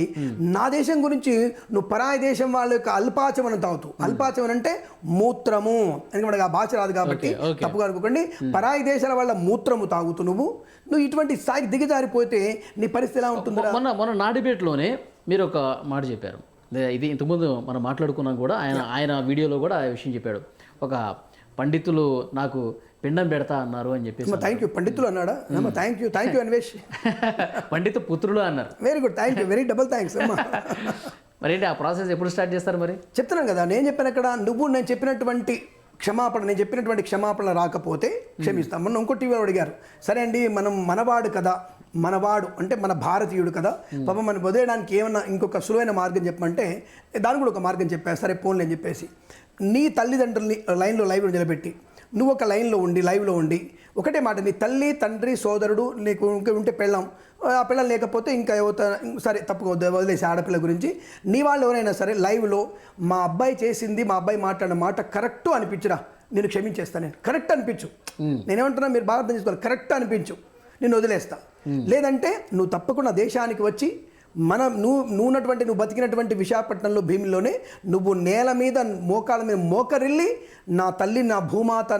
నా దేశం గురించి నువ్వు పరాయి దేశం వాళ్ళ యొక్క అల్పాచమనం తాగుతూ, అల్పాచమనం అంటే మూత్రము, ఎందుకంటే ఆ భాష రాదు కాబట్టి తప్పుగా అనుకోకండి, పరాయి దేశాల వాళ్ళ మూత్రము తాగుతూ నువ్వు ఇటువంటి స్థాయికి దిగజారిపోతే నీ పరిస్థితి ఎలా ఉంటుంది?
మొన్న నా డిబేట్లోనే మీరు ఒక మాట చెప్పారు, ఇది ఇంతకుముందు మనం మాట్లాడుకున్నాం కూడా, ఆయన వీడియోలో కూడా ఆ విషయం చెప్పాడు. ఒక పండితులు నాకు పిండం పెడతా అన్నారు అని చెప్పేసి.
థ్యాంక్ యూ పండితులు అన్నాడా? Thank you Anvesh.
పండిత పుత్రులు అన్నారు.
Very good, thank you, very double thanks అమ్మా.
మరి ఏంటి ఆ ప్రాసెస్ ఎప్పుడు స్టార్ట్ చేస్తారు? మరి చెప్తున్నాను
కదా, నేను చెప్పాను అక్కడ, నేను చెప్పినటువంటి క్షమాపణ రాకపోతే క్షమిస్తాం. మొన్న ఇంకో టీవీలో అడిగారు, సరే అండి మనం మనవాడు కదా, మనవాడు అంటే మన భారతీయుడు కదా, పాపం మనం వదిలేయడానికి ఏమన్నా ఇంకొక సులువైన మార్గం చెప్పమంటే దాని కూడా ఒక మార్గం చెప్పారు. సరే పోన్లే అని చెప్పేసి, నీ తల్లిదండ్రుల్ని లైవ్లో నిలబెట్టి, నువ్వు ఒక లైవ్లో ఉండి ఒకటే మాట, నీ తల్లి తండ్రి సోదరుడు నీకు ఉంటే పెళ్ళాం, ఆ పిల్లలు లేకపోతే ఇంకా సరే తప్పుగా వదిలేసి ఆడపిల్ల గురించి, నీ వాళ్ళు ఎవరైనా సరే లైవ్లో మా అబ్బాయి చేసింది, మా అబ్బాయి మాట్లాడిన మాట కరెక్ట్ అనిపించురా, నేను క్షమించేస్తాను. నేను కరెక్ట్ అనిపించు, నేనేమంటున్నా మీరు బాగా అర్థం చేసుకోవాలి, కరెక్ట్ అనిపించు, నేను వదిలేస్తా. లేదంటే నువ్వు తప్పకుండా దేశానికి వచ్చి నువ్వు బతికినటువంటి విశాఖపట్నంలో భీమిలోనే నువ్వు నేల మీద మోకాళ్ళ మీద మోకరిల్లి నా తల్లి నా భూమాత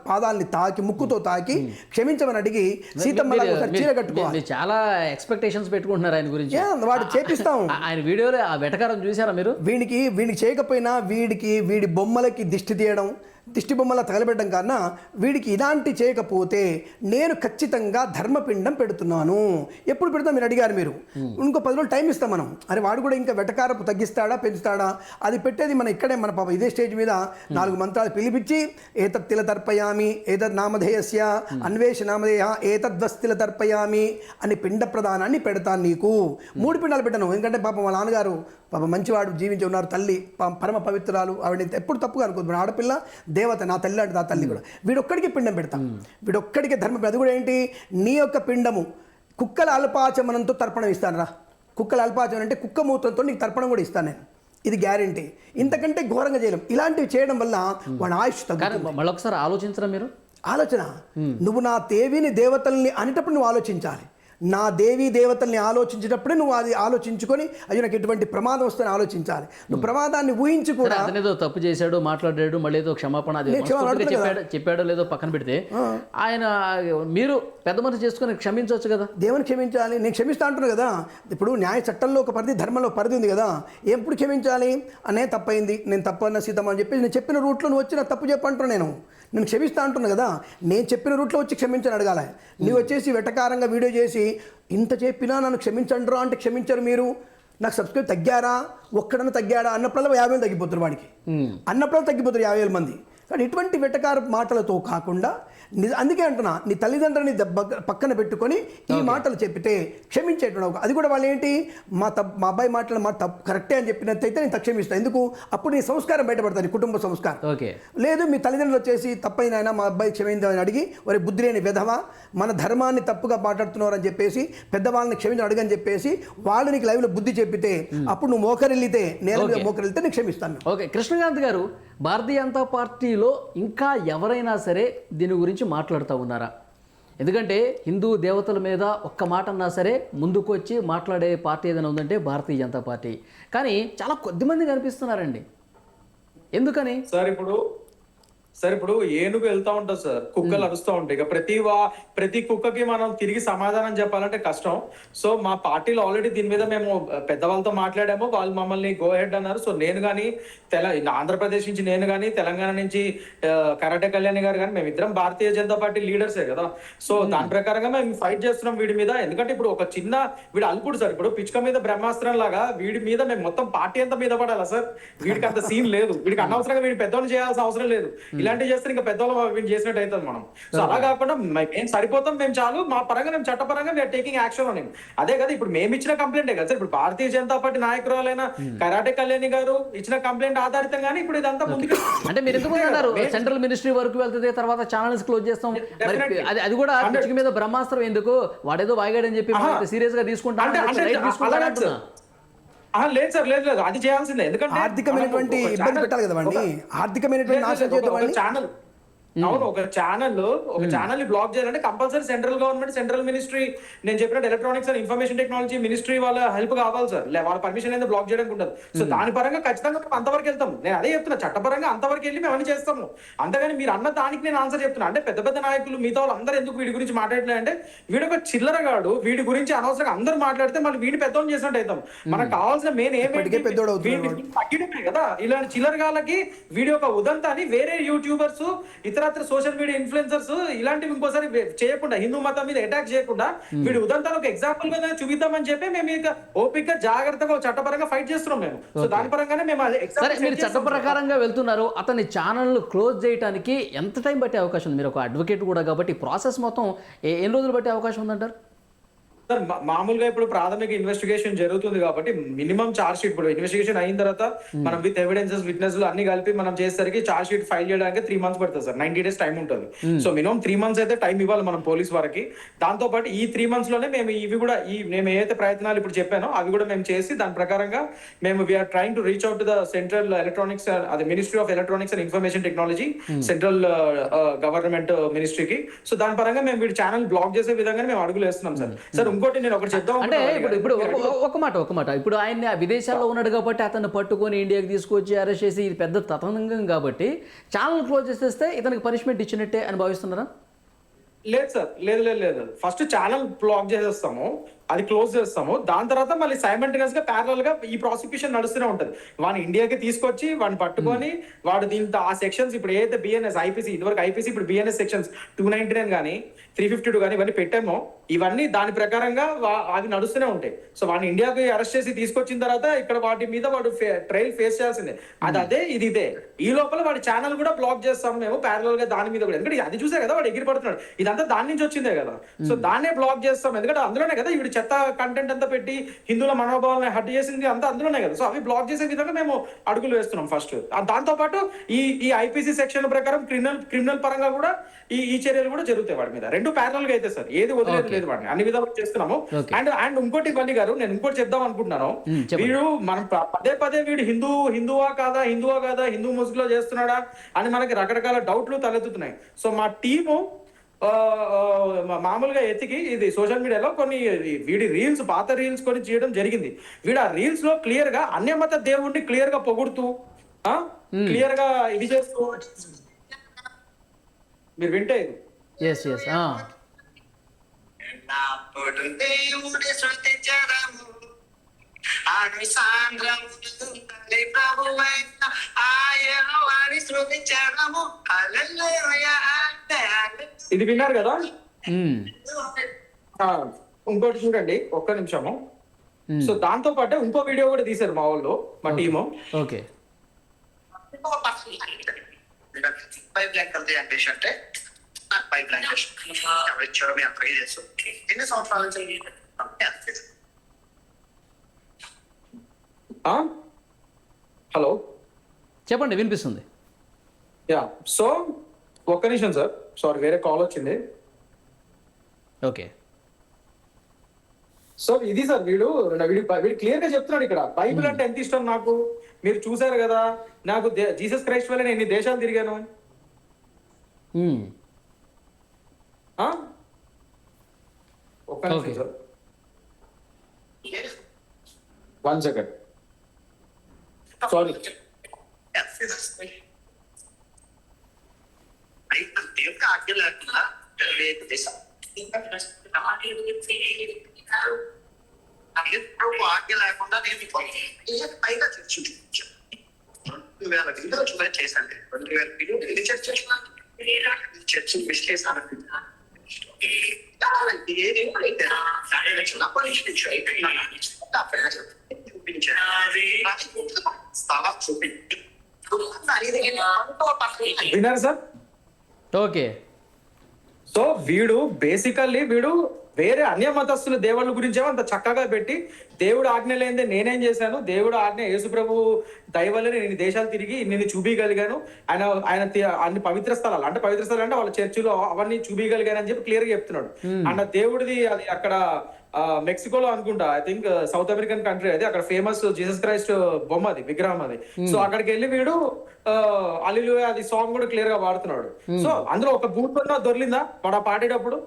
పాదాలని తాకి ముక్కుతో తాకి క్షమించమని అడిగి సీతమ్మ చీర కట్టుకోవాలి.
చాలా ఎక్స్పెక్టేషన్స్ పెట్టుకుంటున్నారు ఆయన గురించి.
వాడు చేపిస్తాం.
ఆయన వీడియోలో ఆ వెటకారం చూసారా మీరు?
వీడికి చేయకపోయినా వీడి బొమ్మలకి దిష్టి తీయడం, దిష్టి బొమ్మలా తగలబెట్టడం కన్నా వీడికి ఇలాంటి చేయకపోతే నేను ఖచ్చితంగా ధర్మపిండం పెడుతున్నాను. ఎప్పుడు పెడతాం మీరు అడిగారు మీరు. ఇంకో 10 రోజులు టైం ఇస్తాం మనం. అరే వాడు కూడా ఇంకా వెటకారపు తగ్గిస్తాడా పెంచుతాడా అది పెట్టేది మనం ఇక్కడే. మన పాప ఇదే స్టేజ్ మీద 4 మంత్రాలు పిలిపించి, ఏతత్ తిల తర్పయామి, ఏతద్ నామధేయస్య అన్వేష నామధేయ ఏతద్వస్తిల తర్పయామి అని పిండ ప్రదానాన్ని పెడతాను నీకు. 3 పిండాలు పెట్టాను. ఎందుకంటే పాపం వాళ్ళ నాన్నగారు పాప మంచివాడు జీవించి ఉన్నారు, తల్లి పరమ పవిత్రాలు, ఆవిడ ఎప్పుడు తప్పుగా అనుకోదు, ఆడపిల్ల దేవత, నా తల్లి అంటే నా తల్లి కూడా. వీడొక్కడికి పిండం పెడతాం, వీడొక్కడికి ధర్మం. అది కూడా ఏంటి, నీ యొక్క పిండము కుక్కల అల్పాచమనంతో తర్పణం ఇస్తాను రా. కుక్కల అల్పాచమనం అంటే కుక్క మూత్రంతో నీకు తర్పణం కూడా ఇస్తాను నేను, ఇది గ్యారంటీ. ఇంతకంటే ఘోరంగా చేయలేం. ఇలాంటివి చేయడం వల్ల వాడి ఆయుష్ తగ్గుతుంది.
మళ్ళొకసారి ఆలోచించరా మీరు?
ఆలోచన, నువ్వు నా దేవిని దేవతల్ని అనేటప్పుడు నువ్వు ఆలోచించాలి. నా దేవీ దేవతల్ని ఆలోచించేటప్పుడే నువ్వు అది ఆలోచించుకొని అయ్యో నాకు ఎటువంటి ప్రమాదం వస్తుందని ఆలోచించాలి. నువ్వు ప్రమాదాన్ని ఊహించి కూడా
అతనేదో తప్పు చేశాడు, మాట్లాడాడు, మళ్ళీ ఏదో క్షమాపణ అది చెప్పాడో లేదో పక్కన పెడితే ఆయన మీరు పెద్ద మనసు చేసుకుని క్షమించవచ్చు కదా.
దేవుని క్షమించాలి, నేను క్షమిస్తా అంటున్నా కదా. ఇప్పుడు న్యాయ చట్టంలో ఒక పరిధి, ధర్మంలో పరిధి ఉంది కదా. ఎప్పుడు క్షమించాలి? అనే తప్పైంది, నేను తప్పన్న సీతమ్మ అని చెప్పి నేను చెప్పిన రూట్లో నువ్వు వచ్చి నాకు తప్పు చెప్పంటున్నా, నేను క్షమిస్తా అంటున్నా కదా. నేను చెప్పిన రూట్లో వచ్చి క్షమించని అడగాలి. నువ్వు వచ్చేసి వెటకారంగా వీడియో చేసి ఇంత చెప్పినా నన్ను క్షమించండ్రా అంటే క్షమించరు మీరు. నాకు సబ్స్క్రైబ్ తగ్గారా, ఒక్కడన్నా తగ్గాడా అన్నప్పుడల్లా 50,000 తగ్గిపోతారు వాడికి, అన్నప్పుడల్లా తగ్గిపోతారు 50,000 మంది. కానీ ఇటువంటి వెటకార మాటలతో కాకుండా అందుకే అంటున్నా, నీ తల్లిదండ్రులని పక్కన పెట్టుకొని ఈ మాటలు చెప్పితే క్షమించేటువంటి, అది కూడా వాళ్ళు ఏంటి మా అబ్బాయి మాటలు మా తప్పు కరెక్టే అని చెప్పినట్టయితే నేను క్షమిస్తాను. ఎందుకు? అప్పుడు నీ సంస్కారం బయటపడతాను, కుటుంబ సంస్కారం. లేదు మీ తల్లిదండ్రులు వచ్చేసి తప్పైనా మా అబ్బాయి క్షమించమని అడిగి వారి బుద్ధి లేని విధవ మన ధర్మాన్ని తప్పుగా మాట్లాడుతున్నారు అని చెప్పేసి పెద్దవాళ్ళని క్షమించడం అడగని చెప్పేసి వాళ్ళు నీకు లైవ్లో బుద్ధి చెప్పితే అప్పుడు నువ్వు మోకరిల్లితే, నేల మీద మోకరిల్లితే నేను క్షమిస్తాను.
ఓకే, కృష్ణకాంత్ గారు, భారతీయ జనతా పార్టీలో ఇంకా ఎవరైనా సరే దీని గురించి మాట్లాడుతూ ఉన్నారా? ఎందుకంటే హిందూ దేవతల మీద ఒక్క మాట అన్నా సరే ముందుకు వచ్చి మాట్లాడే పార్టీ ఏదైనా ఉందంటే భారతీయ జనతా పార్టీ. కానీ చాలా కొద్దిమంది కనిపిస్తున్నారండి. ఎందుకని?
సార్ ఇప్పుడు ఏనుగు వెళ్తా ఉంటుంది సార్, కుక్కలు అరుస్తూ ఉంటాయి. ఇక ప్రతి కుక్కకి మనం తిరిగి సమాధానం చెప్పాలంటే కష్టం. సో మా పార్టీలో ఆల్రెడీ దీని మీద మేము పెద్దవాళ్ళతో మాట్లాడాము, వాళ్ళు మమ్మల్ని గో హెడ్ అన్నారు. సో నేను కానీ ఆంధ్రప్రదేశ్ నుంచి నేను కానీ తెలంగాణ నుంచి కరాటే కళ్యాణి గారు కానీ మేమిద్దరం భారతీయ జనతా పార్టీ లీడర్సే కదా. సో దాని ప్రకారంగా మేము ఫైట్ చేస్తున్నాం వీడి మీద. ఎందుకంటే ఇప్పుడు ఒక చిన్న వీడు అల్పుడు సార్, ఇప్పుడు పిచ్చుక మీద బ్రహ్మాస్త్రం లాగా వీడి మీద మేము మొత్తం పార్టీ అంతా మీద పడాలా సార్? వీడికి అంత సీన్ లేదు, వీడికి అనవసరంగా వీడి పెద్దవాళ్ళు చేయాల్సిన అవసరం లేదు. ఇలాంటివి చేస్తే ఇంకా పెద్దవాళ్ళు వీళ్ళు చేసినట్టు అవుతుంది మనం. సో అలా కాకుండా మేము సరిపోతాం, మేము చాలు, మా పరంగా మేము చట్టపరంగా వీఆర్ టేకింగ్ యాక్షన్ అని. అదే కదా ఇప్పుడు మేము ఇచ్చిన కంప్లైంటే కదా సార్. ఇప్పుడు భారతీయ జనతా పార్టీ నాయకురాలైన కరాటే కళ్యాణి గారు ఇచ్చిన కంప్లైంట్ ఆధారితంగానే ఇప్పుడు ఇదంతా ముందుకు.
అంటే మీరు ఎందుకు అన్నారు సెంట్రల్ మినిస్ట్రీ వరకు వెళ్తుంది, తర్వాత ఛానల్స్ క్లోజ్ చేస్తాం, అది కూడా పిచ్చుక మీద బ్రహ్మాస్త్రం ఎందుకు, వాడేదో వాగాడని చెప్పి సీరియస్ గా తీసుకుంటాం?
లేదు సార్, లేదు అది చేయాల్సిందే. ఎందుకంటే
ఆర్థికమైనటువంటి ఇబ్బంది పెట్టాలి కదా వాడిని, ఆర్థికమైనటువంటి నాశనం చేద్దాం.
ఛానల్ అవును, ఒక ఛానల్ ని బ్లాక్ చేయాలంటే compulsory central government, central ministry, నేను చెప్పినట్టు electronics and information technology ministry వాళ్ళ హెల్ప్ కావాలి సార్. వాళ్ళ పర్మిషన్ అయితే బ్లాక్ చేయడానికి ఉండదు. సో దాని పరంగా ఖచ్చితంగా అంతవరకు వెళ్తాం. నేను అదే చెప్తున్నా, చట్టపరంగా అంతవరకు వెళ్ళి మేము అన్ని చేస్తాము. అంతేగాని మీరు అన్న దానికి నేను ఆన్సర్ చెప్తున్నా. అంటే పెద్ద పెద్ద నాయకులు మిగతా వాళ్ళు అందరూ ఎందుకు వీడి గురించి మాట్లాడలే అంటే, వీడు ఒక చిల్లరగాడు, వీడి గురించి అనవసరంగా అందరూ మాట్లాడితే మళ్ళీ వీడి పెద్దోళ్ళు చేసినట్టు అవుతాం. మనకు కావాల్సిన మెయిన్ ఏమిటి తగ్గిపోయి కదా. ఇలాంటి చిల్లరగాళ్ళకి వీడి ఒక ఉదంతాన్ని వేరే యూట్యూబర్స్, ఇతరత్ర సోషల్ మీడియా ఇన్ఫ్లుయెన్సర్స్ ఇలాంటివి ఇంకోసారి చేయకుండా, హిందూ మతం మీద అటాక్ చేయకుండా వీడి ఉదంతాలు ఒక ఎగ్జాంపుల్ గా చూపిద్దామని చెప్పి మేము ఇక ఓపిక జాగ్రత్తగా చట్టపరంగా ఫైట్ చేస్తున్నాం మేము. సో దాని పరంగానే మేము
మీరు చట్ట ప్రకారంగా వెళ్తున్నారు. అతని ఛానల్ క్లోజ్ చేయడానికి ఎంత టైం పట్టే అవకాశం ఉంది? మీరు ఒక అడ్వకేట్ కూడా కాబట్టి ప్రాసెస్ మొత్తం ఎన్ని రోజులు పట్టే అవకాశం ఉందంటారు?
సార్ మామూలుగా ఇప్పుడు ప్రాథమిక ఇన్వెస్టిగేషన్ జరుగుతుంది కాబట్టి మినిమం చార్జ్ షీట్, ఇప్పుడు ఇన్వెస్టిగేషన్ అయిన తర్వాత మనం విత్ ఎవిడెన్సెస్, విట్నెస్లు అన్ని కలిపి మనం చేసేసరికి చార్జ్ షీట్ ఫైల్ చేయడానికి 3 months పడుతుంది సార్. 90 days టైం ఉంటుంది. సో మినిమం 3 months అయితే టైం ఇవ్వాలి మనం పోలీస్ వారికి. దాంతో పాటు ఈ 3 months లోనే మేము ఇవి కూడా మేము ఏదైతే ప్రయత్నాలు ఇప్పుడు చెప్పానో అవి కూడా మేము చేసి దాని ప్రకారంగా మేము we're trying to reach out to the central electronics, అదే ministry of electronics and information technology, central government మినిస్ట్రీకి. సో దాని పరంగా మేము వీడి ఛానల్ బ్లాక్ చేసే విధంగా మేము అడుగులు వేస్తున్నాం సార్. సార్ ఇంకోటి నేను ఒకటి చెప్తాను.
అంటే ఇప్పుడు ఒక మాట ఇప్పుడు ఆయన విదేశాల్లో ఉన్నాడు కాబట్టి అతన్ని పట్టుకొని ఇండియాకి తీసుకొచ్చి అరెస్ట్ చేసి ఇది పెద్ద తతంగం కాబట్టి ఛానల్ క్లోజ్ చేసేస్తే ఇతనికి పనిష్మెంట్ ఇచ్చినట్టే అని భావిస్తున్నారా?
లేదు సార్, లేదు. ఫస్ట్ ఛానల్ బ్లాక్ చేసేస్తాము, అది క్లోజ్ చేస్తాము. దాని తర్వాత మళ్ళీ సైమల్టేనియస్ గా ప్యారలల్ గా ఈ ప్రాసిక్యూషన్ నడుస్తూనే ఉంటది. వాడిని ఇండియాకి తీసుకొచ్చి వాడిని పట్టుకొని వాడు దీంతో ఆ సెక్షన్స్ ఇప్పుడు ఏదైతే బిఎన్ఎస్ ఐపీసీ, ఇదివరకు ఐపీసీ, ఇప్పుడు బిఎన్ఎస్ సెక్షన్స్ 299 కానీ 352 కానీ ఇవన్నీ పెట్టామో, ఇవన్నీ దాని ప్రకారంగా అవి నడుస్తూనే ఉంటాయి. సో వాడిని ఇండియాకి అరెస్ట్ చేసి తీసుకొచ్చిన తర్వాత ఇక్కడ వాటి మీద వాడు ట్రయల్ ఫేస్ చేయాల్సిందే. అదే ఇదే. ఈ లోపల వాడి ఛానల్ కూడా బ్లాక్ చేస్తాం మేము ప్యారలల్ గా దాని మీద కూడా. ఎందుకంటే అది చూసే కదా వాడు ఎగిరి పడుతున్నాడు, ఇదంతా దాని నుంచి వచ్చిందే కదా. సో దాన్నే బ్లాక్ చేస్తాం. ఎందుకంటే అందులోనే కదా వీడు చెత్త కంటెంట్ అంతా పెట్టి హిందువుల మనోభావాలను హట్ చేసింది అంతా అందులోనే కదా. సో అవి బ్లాక్ చేసే విధంగా మేము అడుగులు వేస్తున్నాం ఫస్ట్. దాంతో పాటు ఈ ఐపీసీ సెక్షన్ ప్రకారం క్రిమినల్ పరంగా కూడా ఈ చర్యలు కూడా జరుగుతాయి వాడి మీద. రెండు ప్యారలల్ గా అయితే సార్, ఏది వదిలేదు లేదు వాడిని, అన్ని విధాలు చేస్తున్నాము. అండ్ ఇంకోటి వల్లి గారు, నేను ఇంకోటి చెప్దాం అనుకుంటున్నాను. వీడు మనం పదే వీడు హిందువా కాదా, హిందూ ముసుగులో చేస్తున్నాడా అని మనకి రకరకాల డౌట్లు తలెత్తుతున్నాయి. సో మా టీము మామూలుగా ఎతికి ఇది సోషల్ మీడియాలో కొన్ని వీడి రీల్స్, పాత రీల్స్ కొన్ని చేయడం జరిగింది. వీడు ఆ రీల్స్ లో క్లియర్ గా అన్యమత దేవుణ్ణి క్లియర్ గా పొగుడుతూ క్లియర్ గా ఇది చేస్తూ, మీరు వింటే ఇది
ఎస్ ఎస్
దేవుడి సృష్టించడము ఆని సాంద్రముంది ప్రభువైన ఆయన వారి సృష్టించడము హల్లెలూయా.
ఇది విన్నారు కదా. ఇంకోటి చూడండి, ఒక్క నిమిషము. సో దాంతో పాటు ఇంకో వీడియో కూడా తీశారు మా వాళ్ళు, మా టీము.
ఓకే,
పైప్ లైన్ కలితే అంటేసి అంటే నాకు పైప్ లైన్ ఎవరు ఇచ్చారో మీ అక్కడికి తెలుసు. ఎన్ని సంవత్సరాల నుంచి
హలో,
చెప్పండి, వినిపిస్తుంది.
యా, సో ఒక్క నిమిషం సార్, సారీ వేరే కాల్ వచ్చింది.
ఓకే,
సో ఇది సార్ వీడు క్లియర్ గా చెప్తున్నాడు ఇక్కడ, బైబిల్ అంటే ఎంత ఇష్టం నాకు, మీరు చూసారు కదా, నాకు జీసస్ క్రైస్ట్ వల్ల నేను ఎన్ని దేశాలు తిరిగాను. ఒక్క నిమిషం సార్, 1 సెకండ్, సారీ.
దేవుడికి ఆజ్ఞ లేకుండా ఆజ్ఞ లేకుండా నేను పైగా చూపించాను. 2000 వీడియోలు చేశాను, 2000 వీడియోలు చర్చలు మిస్ చేశాను.
విన్నారు సార్.
ఓకే,
సో వీడు బేసికల్లీ వేరే అన్య మతస్థుల దేవుళ్ళ గురించేమో అంత చక్కగా పెట్టి, దేవుడు ఆజ్ఞ లేనిదే నేనేం చేశాను, దేవుడు ఆజ్ఞ యేసు ప్రభు దయ వల్ల నేను ఇన్ని దేశాలు తిరిగి ఇన్ని చూపించగలిగాను, ఆయన అన్ని పవిత్ర స్థలాలు అంటే వాళ్ళ చర్చిలో అవన్నీ చూపించగలిగాను అని చెప్పి క్లియర్ గా చెప్తున్నాడు. అండ్ దేవుడిది అది అక్కడ మెక్సికోలో అనుకుంటా, I think south American country అది, అక్కడ ఫేమస్ జీసస్ క్రైస్ట్ బొమ్మ అది, విగ్రహం అది. సో అక్కడికి వెళ్ళి వీడు హల్లెలూయా అది సాంగ్ కూడా క్లియర్ గా వాడుతున్నాడు. సో అందులో ఒక బూట్ దొరికిందా వాడు పాడేటప్పుడు?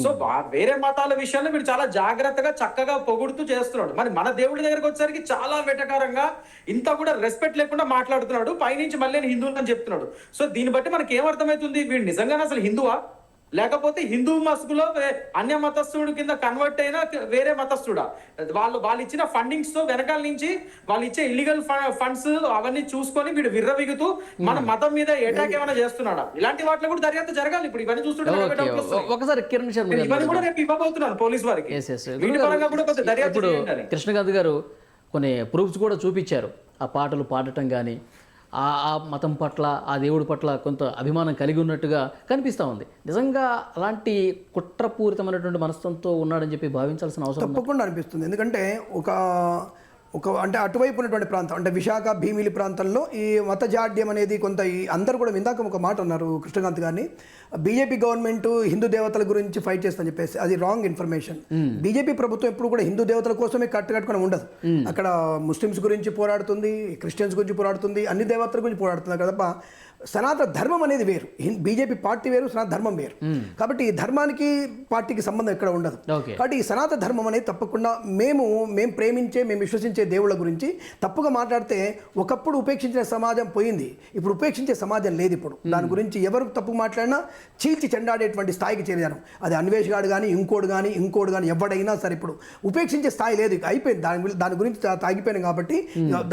సో వేరే మతాల విషయాల్లో వీడు చాలా జాగ్రత్తగా చక్కగా పొగుడుతూ చేస్తున్నాడు. మరి మన దేవుడి దగ్గరకు వచ్చేసరికి చాలా వెటకారంగా, ఇంత కూడా రెస్పెక్ట్ లేకుండా మాట్లాడుతున్నాడు. పైనుంచి మళ్ళీ నేను హిందువుని అని చెప్తున్నాడు. సో దీన్ని బట్టి మనకి ఏమర్థమవుతుంది, వీడు నిజంగానే అసలు హిందువా, లేకపోతే హిందూ మస్కులో అన్య మతస్థుడు కింద కన్వర్ట్ అయిన వేరే మతస్థుడా? వాళ్ళు ఇచ్చిన ఫండింగ్స్ తో వెనకాల నుంచి వాళ్ళు ఇచ్చే ఇల్లీగల్ ఫండ్స్ అవన్నీ చూసుకొని వీడు విర్రవిగుతూ మన మతం మీద అటాక్ ఏమైనా చేస్తున్నాడా? ఇలాంటి వాటిలో కూడా దర్యాప్తు జరగాలి. ఇప్పుడు ఇవన్నీ చూస్తుంటే
ఒకసారి కిరణ్ శర్మ
ఇవన్నీ కూడా రేపు ఇవ్వబోతున్నాను పోలీస్ వారికి. వీటి పరంగా కూడా కొంత దర్యాప్తు చేయాలి.
కృష్ణకాంత్ గారు కొన్ని ప్రూఫ్స్ కూడా చూపించారు, ఆ పాటలు పాడటం కానీ ఆ మతం పట్ల, ఆ దేవుడి పట్ల కొంత అభిమానం కలిగి ఉన్నట్టుగా కనిపిస్తూ ఉంది. నిజంగా అలాంటి కుట్రపూరితమైనటువంటి మనస్తత్వంతో ఉన్నాడని చెప్పి భావించాల్సిన అవసరం
తప్పకుండా అనిపిస్తుంది. ఎందుకంటే అంటే అటువైపు ఉన్నటువంటి ప్రాంతం అంటే విశాఖ భీమిలి ప్రాంతంలో ఈ మత జాడ్యం అనేది కొంత అందరూ కూడా ఇందాక ఒక మాట అన్నారు కృష్ణకాంత్ గారిని, బీజేపీ గవర్నమెంట్ హిందూ దేవతల గురించి ఫైట్ చేస్తుందని చెప్పేసి, అది రాంగ్ ఇన్ఫర్మేషన్. బీజేపీ ప్రభుత్వం ఎప్పుడు కూడా హిందూ దేవతల కోసమే కట్టుకొని ఉండదు. అక్కడ ముస్లిమ్స్ గురించి పోరాడుతుంది, క్రిస్టియన్స్ గురించి పోరాడుతుంది, అన్ని దేవతల గురించి పోరాడుతుంది తప్ప సనాతన ధర్మం అనేది వేరు. బీజేపీ పార్టీ వేరు, సనాతన ధర్మం వేరు. కాబట్టి ఈ ధర్మానికి పార్టీకి సంబంధం ఎక్కడ ఉండదు. కాబట్టి ఈ సనాతన ధర్మం అనేది తప్పకుండా మేము విశ్వసించే దేవుళ్ళ గురించి తప్పుగా మాట్లాడితే, ఒకప్పుడు ఉపేక్షించిన సమాజం పోయింది, ఇప్పుడు ఉపేక్షించే సమాజం లేదు. ఇప్పుడు దాని గురించి ఎవరు తప్పు మాట్లాడినా చీల్చి చెండాడేటువంటి స్థాయికి చేరారు. అది అన్వేష్ గాడు కానీ ఇంకోటి కానీ ఎవడైనా సరే ఇప్పుడు ఉపేక్షించే స్థాయి లేదు, అయిపోయింది. దాని గురించి తాగిపోయినాం. కాబట్టి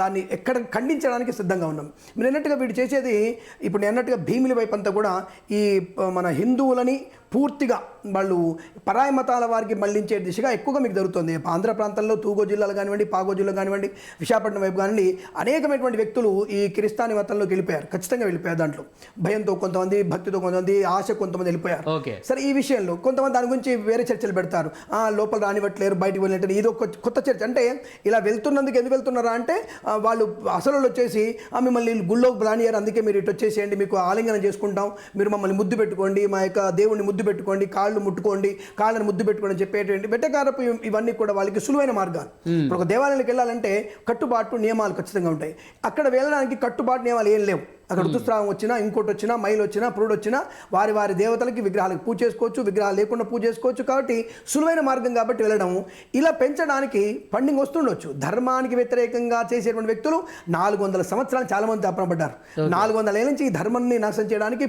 దాన్ని ఎక్కడ ఖండించడానికి సిద్ధంగా ఉన్నాం. మీరు అన్నట్టుగా వీడు చేసేది, ఇప్పుడు నేను అన్నట్టుగా భీమిలి వైపు అంతా కూడా ఈ మన హిందువులని పూర్తిగా వాళ్ళు పరాయి మతాల వారికి మళ్లించే దిశగా ఎక్కువగా మీకు జరుగుతుంది. ఆంధ్ర ప్రాంతంలో తూగో జిల్లాలు కానివ్వండి, పాగో జిల్లా కానివ్వండి, విశాఖపట్నం వైపు కానివ్వండి, అనేకమైనటువంటి వ్యక్తులు ఈ క్రిస్తాని మతంలోకి వెళ్ళిపోయారు. ఖచ్చితంగా వెళ్ళిపోయారు. దాంట్లో భయంతో కొంతమంది, భక్తితో కొంతమంది, ఆశ కొంతమంది వెళ్ళిపోయారు. సరే, ఈ విషయంలో కొంతమంది దాని గురించి వేరే చర్చలు పెడతారు. లోపల రానివ్వట్లేరు, బయటకు వెళ్ళినట్టు ఇది ఒక కొత్త చర్చ. అంటే ఇలా వెళ్తున్నందుకు ఎందుకు వెళ్తున్నారా అంటే, వాళ్ళు అసలు వచ్చేసి మిమ్మల్ని గుళ్ళోకి రానియారు, అందుకే మీరు ఇటు వచ్చేసేయండి, మీకు ఆలింగనం చేసుకుంటాం, మీరు మమ్మల్ని ముద్దు పెట్టుకోండి, మా యొక్క దేవుడిని ముద్దు పెట్టుకోండి, కాళ్ళు ముట్టుకోండి, కాళ్ళని ముద్దు పెట్టుకోండి అని చెప్పేటువంటి వెటకారపు ఇవన్నీ కూడా వాళ్ళకి సులువైన మార్గాలు. ఇప్పుడు ఒక దేవాలయానికి వెళ్ళాలంటే కట్టుబాటు నియమాలు ఖచ్చితంగా ఉంటాయి. అక్కడ వెళ్ళడానికి కట్టుబాటు నియమాలు ఏం లేవు. అక్కడ ఋతుస్రావం వచ్చినా, ఇంకోటి వచ్చినా, మైలు వచ్చినా, పురుడు వచ్చినా వారి వారి దేవతలకి విగ్రహాలకు పూజ చేసుకోవచ్చు, విగ్రహాలు లేకుండా పూజ చేసుకోవచ్చు. కాబట్టి సులువైన మార్గం కాబట్టి వెళ్ళడం. ఇలా పెంచడానికి ఫండింగ్ వస్తుండొచ్చు. ధర్మానికి వ్యతిరేకంగా చేసేటువంటి వ్యక్తులు 400 సంవత్సరాలు చాలా మంది తప్పనబడ్డారు. 400 ఏళ్ళ నుంచి ఈ ధర్మాన్ని నాశనం చేయడానికి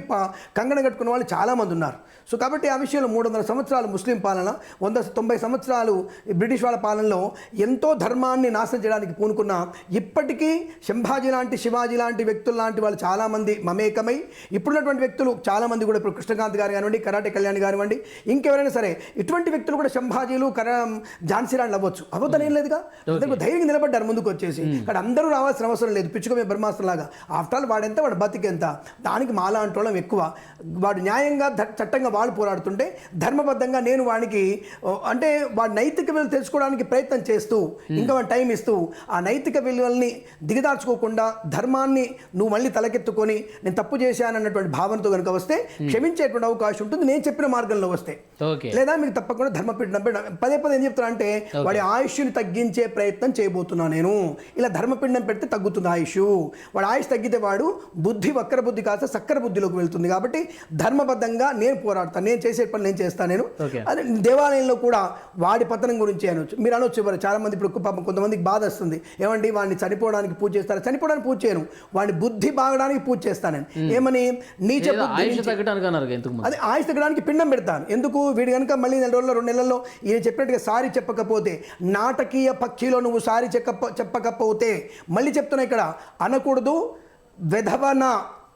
కంగణ కట్టుకున్న వాళ్ళు చాలా మంది ఉన్నారు. సో కాబట్టి ఆ విషయంలో 300 సంవత్సరాలు ముస్లిం పాలన, 190 సంవత్సరాలు బ్రిటిష్ వాళ్ళ పాలనలో ఎంతో ధర్మాన్ని నాశనం చేయడానికి పూనుకున్న ఇప్పటికీ సంభాజీ లాంటి, శివాజీ లాంటి వ్యక్తులు లాంటి వాళ్ళు చాలామంది మమేకమై ఇప్పుడున్నటువంటి వ్యక్తులు చాలామంది కూడా, ఇప్పుడు కృష్ణకాంత్ గారు కానివ్వండి, కరాటే కళ్యాణ్ కానివ్వండి, ఇంకెవరైనా సరే ఇటువంటి వ్యక్తులు కూడా సంభాజీలు, ఝాన్సీ రాణులు అవ్వచ్చు. అవ్వద్దని ఏం లేదుగా, ధైర్యంగా నిలబడ్డారు ముందుకు వచ్చేసి. ఇక్కడ అందరూ రావాల్సిన అవసరం లేదు. పిచ్చుకమే బ్రహ్మాస్త్రలాగా. ఆఫ్టర్ ఆల్ వాడెంత, వాడు బతికెంత, దానికి మాలా అంటోళ్ళం ఎక్కువ. వాడు న్యాయంగా చట్టంగా వాళ్ళు పోరాడుతుంటే ధర్మబద్ధంగా నేను వాడికి అంటే వాడి నైతిక విలువలు తెలుసుకోవడానికి ప్రయత్నం చేస్తూ, ఇంకా వాడి టైం ఇస్తూ, ఆ నైతిక విలువల్ని దిగదార్చుకోకుండా ధర్మాన్ని నువ్వు మళ్ళీ తలకెత్తుకొని నేను తప్పు చేశానన్నటువంటి భావనతో కనుక వస్తే క్షమించేటువంటి అవకాశం ఉంటుంది, నేను చెప్పిన మార్గంలో వస్తే. లేదా మీకు తప్పకుండా ధర్మపీఠం పదే పదే ఏం చెప్తున్నా అంటే వాడి ఆయుష్ని తగ్గించే ప్రయత్నం చేయబోతున్నా నేను. ఇలా ధర్మపిండం పెడితే తగ్గుతుంది ఆయుష్. వాడి ఆయుష్ తగ్గితే వాడు బుద్ధి వక్ర బుద్ధి కాస్త సక్కర బుద్ధిలోకి వెళ్తుంది. కాబట్టి ధర్మబద్ధంగా నేను పోరాడతాను, నేను చేసే పని నేను చేస్తాను. నేను అదే దేవాలయంలో కూడా వాడి పతనం గురించి అనొచ్చు. మీరు అనొచ్చు, చాలా మంది ఇప్పుడు పాపం కొంతమందికి బాధ వస్తుంది, ఏమండి వాడిని చనిపోవడానికి పూజ చేస్తారు. చనిపోవడానికి పూజ చేయను, వాడిని బుద్ధి బాగడానికి పూజ చేస్తాను. ఏమని? నీచ అదే ఆయుష్ తగ్గడానికి పిండం పెడతాను. ఎందుకు? వీడు కనుక మళ్ళీ 1 రోజుల్లో 2 నెలల్లో ఈయన చెప్పినట్టుగా సారీ చెప్పకపోతే, నాటకీయ పక్షిలో నువ్వు సారీ చెప్పకపోతే, మళ్ళీ చెప్తున్నా ఇక్కడ అనకూడదు, వెధవన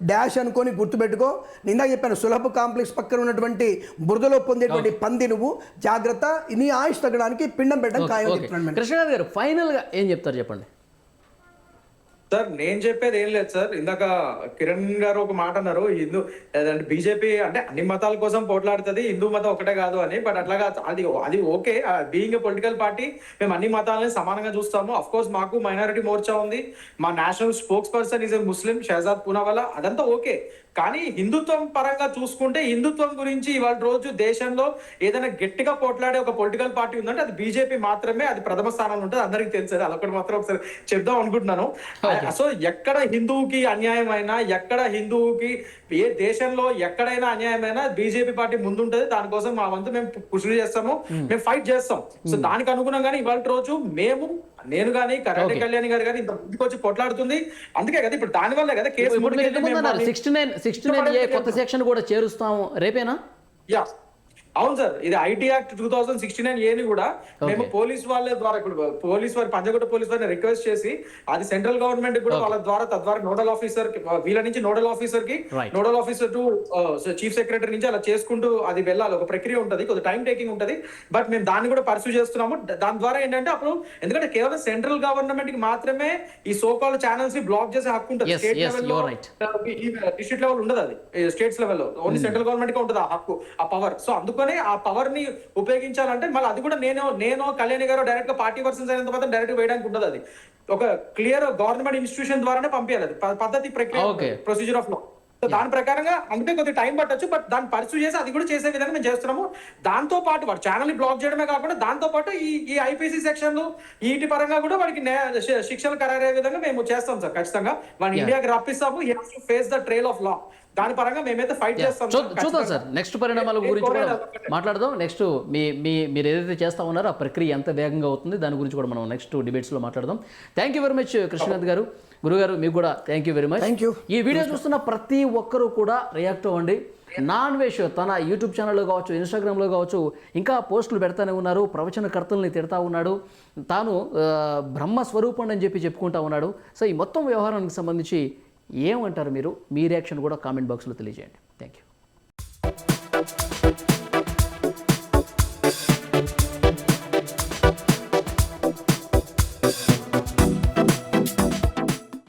డాష్ అనుకొని గుర్తుపెట్టుకో. నిందా చెప్పాను, సులభ కాంప్లెక్స్ పక్కన ఉన్నటువంటి బురదలో పొందేటువంటి పంది నువ్వు, జాగ్రత్త, నీ ఆయుష్ తగ్గడానికి పిండం పెట్టడం ఖాయం చెప్తున్నాను.
కృష్ణకాంత్ గారు ఫైనల్గా ఏం చెప్తారు చెప్పండి.
సార్ నేను చెప్పేది ఏం లేదు సార్. ఇందాక కిరణ్ గారు ఒక మాట అన్నారు, హిందూ బీజేపీ అంటే అన్ని మతాల కోసం పోట్లాడుతుంది, హిందూ మతం ఒకటే కాదు అని. బట్ అట్లాగా అది okay, being a political party మేము అన్ని మతాలని సమానంగా చూస్తాము. అఫ్ కోర్స్ మాకు మైనారిటీ మోర్చా ఉంది, మా national spokesperson is a Muslim, Shehzad Poonawalla, అదంతా ఓకే. కానీ హిందుత్వం పరంగా చూసుకుంటే, హిందుత్వం గురించి ఇవాళ రోజు దేశంలో ఏదైనా గట్టిగా పోట్లాడే ఒక పొలిటికల్ పార్టీ ఉందంటే అది బీజేపీ మాత్రమే. అది ప్రథమ స్థానంలో ఉంటుంది, అందరికీ తెలుసు. అదొకటి మాత్రం ఒకసారి చెప్దాం అనుకుంటున్నాను. సో ఎక్కడ హిందువుకి అన్యాయం అయినా, ఎక్కడ హిందువుకి ఏ దేశంలో ఎక్కడైనా అన్యాయమైనా బీజేపీ పార్టీ ముందుంటది. దానికోసం మా వంతు మేము కృషి చేస్తాము, మేము ఫైట్ చేస్తాం. సో దానికి అనుగుణంగానే ఇవాళ రోజు నేను గానీ, కరాటే కళ్యాణ్ గారు కానీ ఇంత ముందుకు వచ్చి కొట్లాడుతుంది. అందుకే కదా ఇప్పుడు దాని వల్లే కదా కేసు
69A కొత్త సెక్షన్ కూడా చేరుస్తాము రేపేనా?
యా అవును సార్, ఇది ఐటీ యాక్ట్ 2069A కూడా మేము పోలీస్ వాళ్ళ ద్వారా, ఇప్పుడు పోలీస్ వారి పంజగుట్ట పోలీస్ వారిని రిక్వెస్ట్ చేసి అది సెంట్రల్ గవర్నమెంట్ కూడా వాళ్ళ ద్వారా, తద్వారా నోడల్ ఆఫీసర్, వీళ్ళ నుంచి నోడల్ ఆఫీసర్ కి, nodal officer to chief secretary నుంచి అలా చేసుకుంటూ అది వెళ్ళాలి. ఒక ప్రక్రియ ఉంటుంది, కొద్దిగా టైం టేకింగ్ ఉంటుంది. బట్ మేము దాన్ని కూడా పర్సూ చేస్తున్నాము. దాని ద్వారా ఏంటంటే అప్పుడు, ఎందుకంటే కేవలం సెంట్రల్ గవర్నమెంట్ కి మాత్రమే ఈ సోకాల్ ఛానల్స్ ని బ్లాక్ చేసే హక్కు ఉంటుంది. స్టేట్ లెవెల్లో, డిస్ట్రిక్ట్ లెవెల్ ఉండదు, అది స్టేట్స్ లెవెల్లో ఓన్లీ సెంట్రల్ గవర్నమెంట్ కి ఉంటుంది ఆ హక్కు, ఆ పవర్. సో అందుకు ఆ పవర్ ని ఉపయోగించాలంటే మళ్ళీ అది కూడా నేను కళ్యాణి గారు డైరెక్ట్ గా పార్టీ పర్సన్స్ అయినంత మాత్రం డైరెక్ట్ వేయడానికి ఉండదు. అది ఒక క్లియర్ గవర్నమెంట్ ఇన్స్టిట్యూషన్ ద్వారానే పంపించాలి. అది పద్ధతి, ప్రక్రియ, ప్రొసీజర్ ఆఫ్ లా. సో దాని ప్రకారంగా అందుకే కొద్దిగా టైం పట్టొచ్చు. బట్ దాన్ని పర్సూ చేసి అది కూడా చేసే విధంగా మేము చేస్తున్నాము. దాంతో పాటు వాడు ఛానల్ ని బ్లాక్ చేయడమే కాకుండా దాంతో పాటు ఈ ఐపీసీ సెక్షన్లు వీటి పరంగా కూడా వాడికి శిక్షలు ఖరారయ్యే విధంగా మేము చేస్తాం సార్. ఖచ్చితంగా వాడిని ఇండియాకి రప్పిస్తాము. He has to face the trial of law. దాని పరంగా మేమైతే ఫైట్ చేస్తాం.
చూద్దాం సార్, నెక్స్ట్ పరిణామాల గురించి కూడా మాట్లాడదాం. నెక్స్ట్ మీరు ఏదైతే చేస్తా ఉన్నారో ఆ ప్రక్రియ ఎంత వేగంగా అవుతుంది దాని గురించి కూడా మనం నెక్స్ట్ డిబేట్స్ లో మాట్లాడదాం. Thank you very much Krishnakanth గారు. గురుగారు మీకు కూడా థ్యాంక్ యూ వెరీ మచ్. ఈ వీడియో చూస్తున్న ప్రతి ఒక్కరూ కూడా రియాక్ట్ అవ్వండి. నాన్వేష్ తన యూట్యూబ్ ఛానల్లో కావచ్చు, ఇన్స్టాగ్రామ్లో కావచ్చు, ఇంకా పోస్టులు పెడతానే ఉన్నారు. ప్రవచనకర్తల్ని తిడతా ఉన్నాడు, తాను బ్రహ్మస్వరూపం అని చెప్పుకుంటా ఉన్నాడు. సో ఈ మొత్తం వ్యవహారానికి సంబంధించి ఏమంటారు మీరు? మీ రియాక్షన్ కూడా కామెంట్ బాక్స్లో తెలియజేయండి. Thank you.